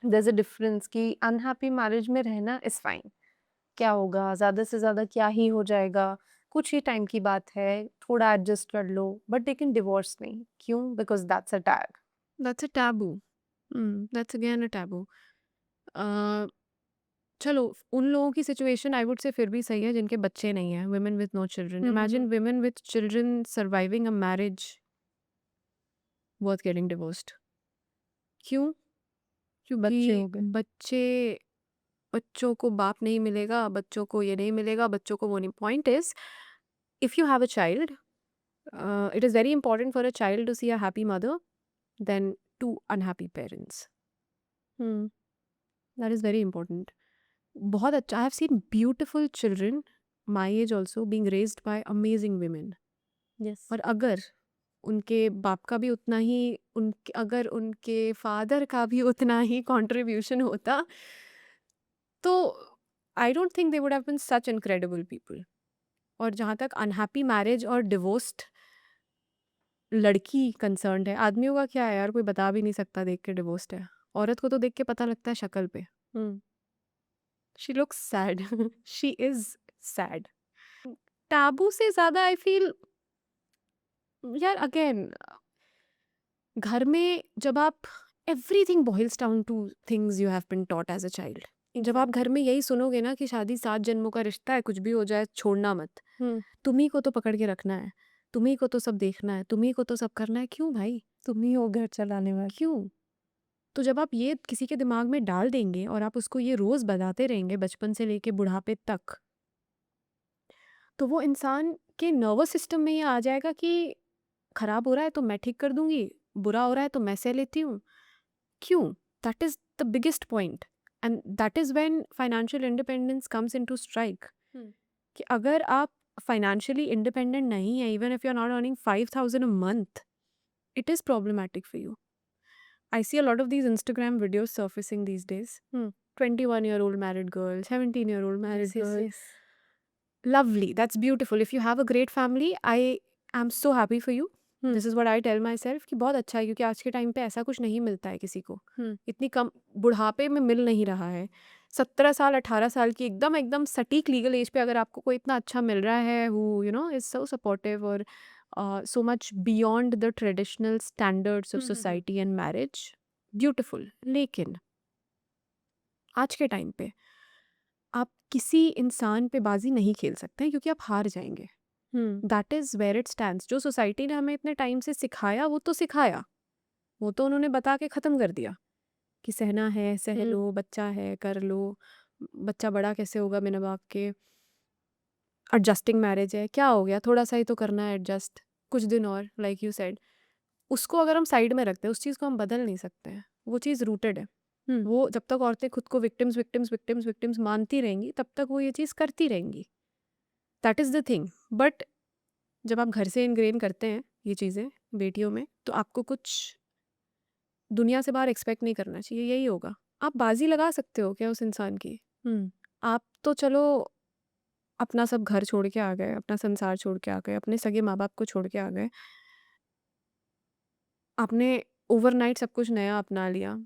A: there's a difference कि unhappy marriage में रहना is fine. क्या होगा, ज़्यादा से ज़्यादा क्या ही हो जाएगा, कुछ ही टाइम की बात है, थोड़ा एडजस्ट कर लो, बट लेकिन डिवोर्स नहीं. क्यों? Because that's a tag.
B: That's a taboo. That's again a taboo. चलो उन लोगों की सिचुएशन आई वुड से फिर भी सही है जिनके बच्चे नहीं हैं, women with no children. Imagine women with children surviving a marriage worth getting divorced. क्यों?
A: बच्चे हो
B: क्योंकि
A: गए.
B: बच्चों को बाप नहीं मिलेगा, बच्चों को ये नहीं मिलेगा, बच्चों को वो नहीं. Point is, if you have a child, it is very important for a child to see a happy mother than 2 unhappy parents. That is very important. बहुत अच्छा. I have seen beautiful children my age also being raised by amazing women.
A: Yes.
B: और अगर उनके बाप का भी उतना ही अगर उनके फादर का भी उतना ही कंट्रीब्यूशन होता, तो I don't think they would have been such incredible people. और जहाँ तक अनहैप्पी मैरिज और डिवोर्स्ड लड़की कंसर्न्ड है, आदमियों का क्या है यार, कोई बता भी नहीं सकता देख के डिवोर्स्ड है. औरत को तो देख के पता लगता है शक्ल पे. She looks sad. She is sad. Taboo से ज़्यादा आई फील यार, अगेन घर में जब आप everything boils down to things you have been taught as a child. जब आप घर में यही सुनोगे ना कि शादी 7 जन्मों का रिश्ता है, कुछ भी हो जाए छोड़ना मत, तुम्ही को तो पकड़ के रखना है, तुम्ही को तो सब देखना है, तुम्ही को तो सब करना है. क्यों भाई?
A: तुम ही हो घर चलाने वाले.
B: क्यों? तो जब आप ये किसी के दिमाग में डाल देंगे और आप उसको ये रोज़ बताते रहेंगे बचपन से लेके बुढ़ापे तक, तो वो इंसान कि नर्वस सिस्टम में ये आ जाएगा कि खराब हो रहा है तो मैं ठीक कर दूंगी, बुरा हो रहा है तो मैं सह लेती हूँ। क्यों? That is the biggest point, and that is when financial independence comes into strike. कि अगर आप फाइनेंशियली इंडिपेंडेंट नहीं है, even if you are not earning 5,000 a month, it is problematic for you. I see a lot of these Instagram videos surfacing these days. 21-year-old married girl, 17-year-old married girl.
A: yes.
B: Lovely. That's beautiful. If you have a great family, I am so happy for you. This is what I tell myself कि बहुत अच्छा है, क्योंकि आज के टाइम पे ऐसा कुछ नहीं मिलता है किसी को। इतनी कम बुढ़ापे में मिल नहीं रहा है। 17 साल 18 साल की एकदम एकदम सटीक लीगल एज पे अगर आपको कोई इतना अच्छा मिल रहा है, who you know is so supportive और so much beyond the traditional standards of society and marriage, beautiful. लेकिन आज के टाइम पे आप किसी इंसान पे बाजी नहीं खेल सकते हैं, क्योंकि आप हार जाएंगे। That is where it stands. जो सोसाइटी ने हमें इतने टाइम से सिखाया वो तो सिखाया, वो तो उन्होंने बता के ख़त्म कर दिया कि सहना है, सह लो, बच्चा है कर लो, बच्चा बड़ा कैसे होगा बिना बाप के, एडजस्टिंग मैरिज है, क्या हो गया, थोड़ा सा ही तो करना है एडजस्ट, कुछ दिन और, लाइक यू सेड। उसको अगर हम साइड में रखते हैं, उस चीज़ को हम बदल नहीं सकते हैं, वो चीज़ रूटेड है। वो जब तक औरतें खुद को विक्टिम्स विक्टिम्स विक्टिम्स विक्टिम्स मानती रहेंगी, तब तक वो ये चीज़ करती रहेंगी। That is the thing. But जब आप घर से इनग्रेन करते हैं ये चीज़ें बेटियों में, तो आपको कुछ दुनिया से बाहर एक्सपेक्ट नहीं करना चाहिए, यही होगा। आप बाजी लगा सकते हो क्या उस इंसान की? आप तो चलो अपना सब घर छोड़ के आ गए, अपना संसार छोड़ के आ गए, अपने सगे माँ बाप को छोड़ के आ गए, आपने ओवरनाइट सब कुछ नया अपना लिया,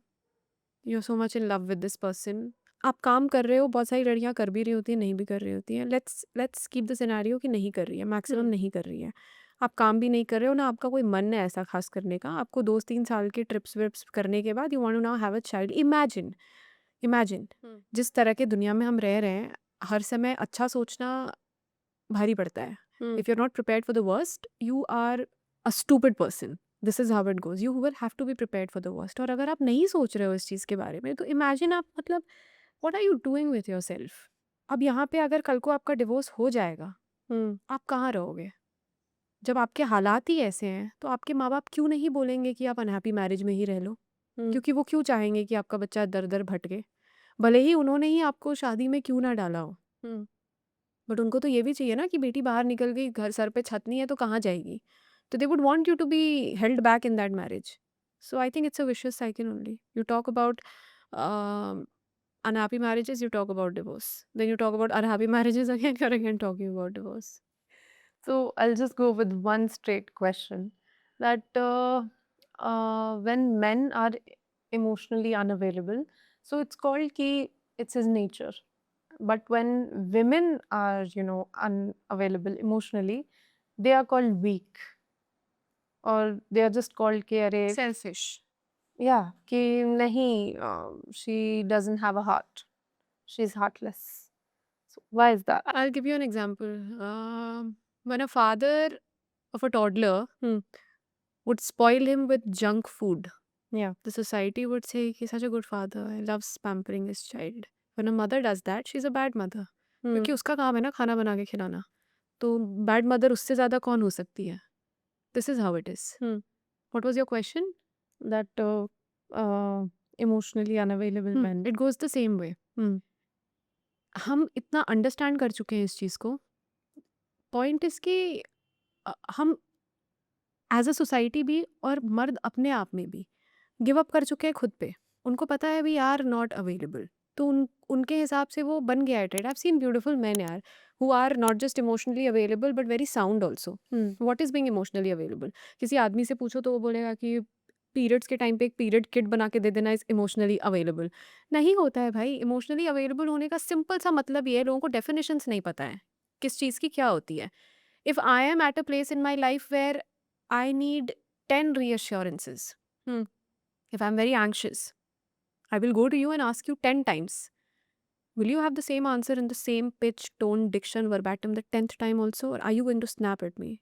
B: you are so much in love with this person, आप काम कर रहे हो, बहुत सारी लड़कियां कर भी रही होती हैं, नहीं भी कर रही होती हैं, लेट्स कीप द सिनेरियो कि नहीं कर रही है, मैक्सिमम नहीं कर रही है, आप काम भी नहीं कर रहे हो ना, आपका कोई मन है ऐसा खास करने का, आपको 2-3 साल के ट्रिप्स विप्स करने के बाद you want to now have a child. Imagine imagine जिस तरह के दुनिया में हम रह रहे हैं, हर समय अच्छा सोचना भारी पड़ता है। If you are not prepared for the worst, you are a stupid person. This is how it goes, you will have to be prepared for the worst. और अगर आप नहीं सोच रहे हो इस चीज़ के बारे में, तो इमेजिन आप, मतलब what are you doing with yourself. अब यहाँ पे अगर कल को आपका डिवोर्स हो जाएगा, आप कहाँ रहोगे? जब आपके हालात ही ऐसे हैं, तो आपके माँ बाप क्यों नहीं बोलेंगे कि आप अनहैप्पी मैरिज में ही रह लो? क्योंकि वो क्यों चाहेंगे कि आपका बच्चा दर दर भटके, भले ही उन्होंने ही आपको शादी में क्यों ना डाला हो। बट उनको तो ये भी चाहिए ना कि बेटी बाहर निकल गई, घर सर पे छत नहीं है तो कहाँ जाएगी, तो they would want you to be held back in that marriage. So I think it's a vicious cycle only. You talk about unhappy marriages, you talk about divorce, then you talk about unhappy marriages again, you're again talking about divorce.
A: So I'll just go with one straight question that when men are emotionally unavailable, so it's called ki it's his nature. But when women are, unavailable emotionally, they are called weak, or they are just called कि अरे
B: Selfish.
A: yeah कि नहीं she doesn't have a heart, she's heartless. So why is that?
B: I'll give you an example. When a father of a toddler would spoil him with junk food,
A: Yeah.
B: the society would say he's such a good father, he loves pampering his child. When a mother does that, she's a bad mother. क्योंकि उसका काम है ना खाना बना के खिलाना, तो बैड मदर उससे ज़्यादा कौन हो सकती है? This is how it is. What was your question?
A: That emotionally unavailable men.
B: It goes the same way. हम इतना अंडरस्टैंड कर चुके हैं इस चीज़ को। पॉइंट इज़ कि हम एज अ सोसाइटी भी और मर्द अपने आप में भी गिव अप कर चुके हैं खुद पे। उनको पता है वी आर नॉट अवेलेबल, तो उनके हिसाब से वो बन गया है trade. I have seen beautiful man यार who are not just emotionally available but very sound also. What is being emotionally available? किसी आदमी से पूछो तो वो बोलेगा कि पीरियड्स के टाइम पे एक पीरियड किट बना के दे देना इज़ इमोशनली अवेलेबल। नहीं होता है भाई। इमोशनली अवेलेबल होने का सिंपल सा मतलब ये है, लोगों को डेफिनेशंस नहीं पता है किस चीज़ की क्या होती है। If I am at a place in my life where I need 10 reassurances. If I'm very anxious, I will go to you and ask you 10 times. Will you have the same answer in the same pitch, tone, diction, verbatim the 10th time also? Or are you going to snap at me?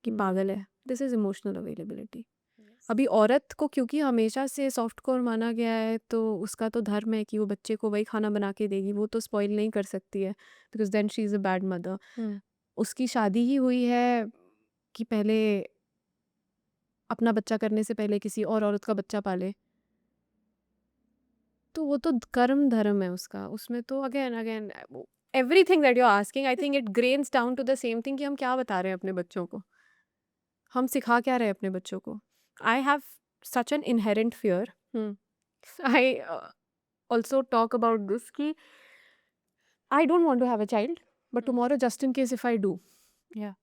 B: कि पागल है। This is emotional availability. अभी औरत को क्योंकि हमेशा से सॉफ्ट कोर माना गया है, तो उसका तो धर्म है कि वो बच्चे को वही खाना बना के देगी, वो तो स्पॉइल नहीं कर सकती है, because then she is a bad mother. उसकी शादी ही हुई है कि पहले अपना बच्चा करने से पहले किसी और औरत का बच्चा पाले, तो वो तो कर्म धर्म है उसका। उसमें तो again again everything that you are asking, I think it grains down to the same thing कि हम क्या बता रहे हैं अपने बच्चों को, हम सिखा क्या रहे हैं अपने बच्चों को। I have such an inherent fear. I also talk about this कि I don't want to have a child, but tomorrow, just in case if I do,
A: Yeah.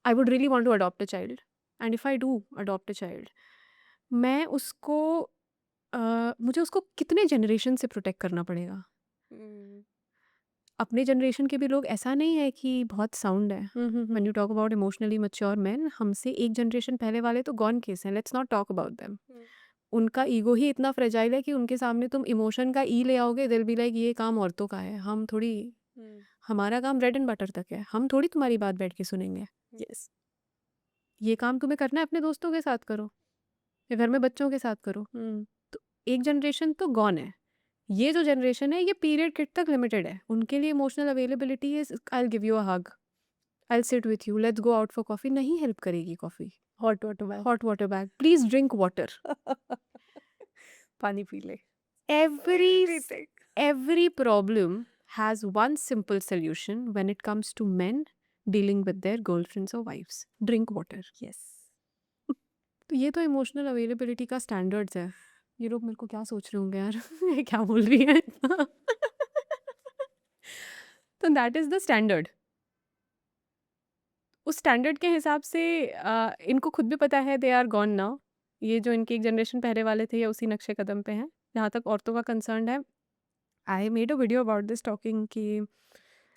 B: I would really want to adopt a child. And if I do adopt a child, मैं उसको मुझे उसको कितने जनरेशन से प्रोटेक्ट करना पड़ेगा। अपने जनरेशन के भी लोग ऐसा नहीं है कि बहुत साउंड है। When you talk about emotionally mature men, हमसे एक जनरेशन पहले वाले तो गॉन केस हैं, let's not talk about them. उनका ईगो ही इतना फ्रेजाइल है कि उनके सामने तुम इमोशन का ई ले आओगे, दिल बी लाइक ये काम औरतों का है, हम थोड़ी, हमारा काम ब्रेड एंड बटर तक है, हम थोड़ी तुम्हारी बात बैठ के सुनेंगे।
A: Yes.
B: ये काम तुम्हें करना है अपने दोस्तों के साथ करो या घर में बच्चों के साथ करो। तो एक जनरेशन तो गॉन है। ये जो जनरेशन है ये पीरियड किड तक लिमिटेड है। उनके लिए emotional availability is I will give you a hug, I will sit with you, let's go out for coffee. नहीं हेल्प करेगी coffee.
A: Hot water bag.
B: Hot water bag, please drink water.
A: पानी पी ले।
B: Every every problem has one simple solution when it comes to men dealing with their girlfriends or wives. Drink water.
A: Yes.
B: तो ये तो इमोशनल अवेलेबिलिटी का स्टैंडर्ड्स है। ये लोग मेरे को क्या सोच रहे होंगे यार, ये क्या बोल रही है। तो दैट इज द स्टैंडर्ड। उस स्टैंडर्ड के हिसाब से इनको खुद भी पता है दे आर गॉन नाउ। ये जो इनके एक जनरेशन पहले वाले थे ये उसी नक्शे कदम पे हैं। जहाँ तक औरतों का कंसर्न है, I made a video about this talking कि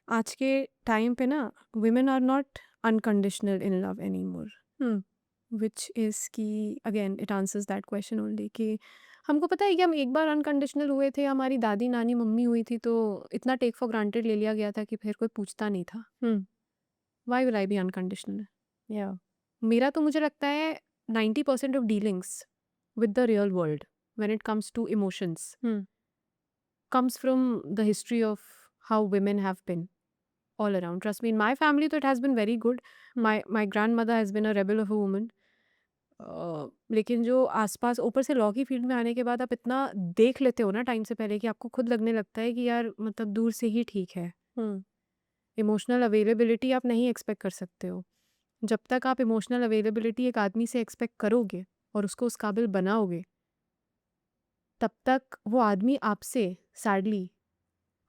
B: आज के टाइम पे ना women are not unconditional in love any more, which is कि again it answers that question only कि हमको पता है कि हम एक बार अनकंडीशनल हुए थे, हमारी दादी नानी मम्मी हुई थी तो इतना टेक फॉर ग्रांटेड ले लिया गया था कि फिर कोई पूछता नहीं था। Why will I be unconditional.
A: Yeah.
B: मेरा तो मुझे लगता है 90% of dealings with the real world when it comes to emotions comes from the history of how women have been all around. Trust me, in my family, it has been very good. My grandmother has been a rebel of a woman. लेकिन जो आसपास ऊपर से लॉ की फील्ड में आने के बाद आप इतना देख लेते हो ना टाइम से पहले कि आपको खुद लगने लगता है कि यार मतलब दूर से ही ठीक है। इमोशनल अवेलेबिलिटी आप नहीं एक्सपेक्ट कर सकते हो। जब तक आप इमोशनल अवेलेबिलिटी एक आदमी से एक्सपेक्ट करोगे और उसको उस काबिल बनाओगे, तब तक वो आदमी आपसे सैडली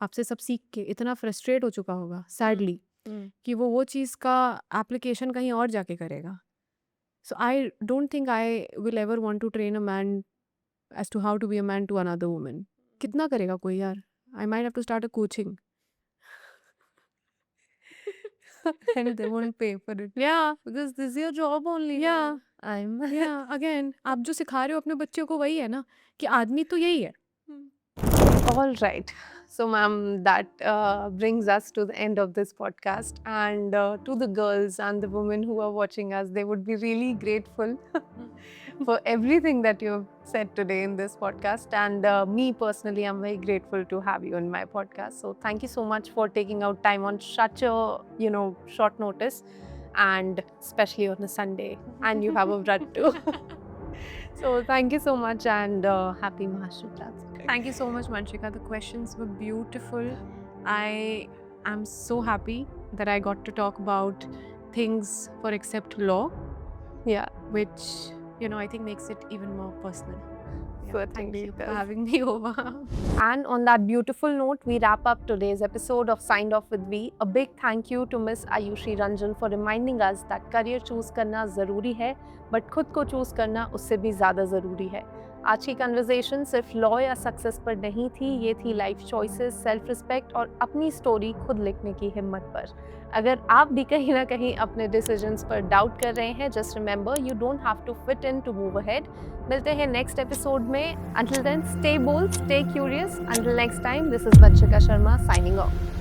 B: आपसे सब सीख के इतना फ्रस्ट्रेट हो चुका होगा सैडली कि वो चीज़ का एप्लीकेशन कहीं और जाके करेगा। So I don't think I will ever want to train a man as to how to be a man to another woman. कितना करेगा कोई यार। I might have to start a coaching
A: And they won't pay for it.
B: या
A: Because this is your job only.
B: या
A: I'm.
B: या अगेन आप जो सिखा रहे हो अपने बच्चों को वही है ना कि आदमी तो यही है।
A: All right. So, ma'am, that brings us to the end of this podcast. And to the girls and the women who are watching us, they would be really grateful for everything that you have said today in this podcast. And me personally, I'm very grateful to have you in my podcast. So, thank you so much for taking out time on such a short notice, and especially on a Sunday. And you have a vrat too. So, thank you so much, and happy Mahashivratri.
B: Thank you so much, Manshika. The questions were beautiful. I am so happy that I got to talk about things for except law,
A: Yeah.
B: which I think makes it even more personal. Yeah, thank
A: Certainly
B: you
A: it
B: for
A: does.
B: having me over.
A: And on that beautiful note, we wrap up today's episode of Signed Off with We. A big thank you to Miss Ayushi Ranjan for reminding us that career choose करना ज़रूरी है, but खुद को choose करना उससे भी ज़्यादा ज़रूरी है। आज की कन्वर्सेशन सिर्फ लॉ या सक्सेस पर नहीं थी, ये थी लाइफ चॉइसेस, सेल्फ रिस्पेक्ट और अपनी स्टोरी खुद लिखने की हिम्मत पर। अगर आप भी कहीं ना कहीं अपने डिसीजंस पर डाउट कर रहे हैं, just remember you don't have to fit in to move ahead. मिलते हैं नेक्स्ट एपिसोड में। Until then stay bold, stay curious. Until next time, this is Vanshika Sharma signing of.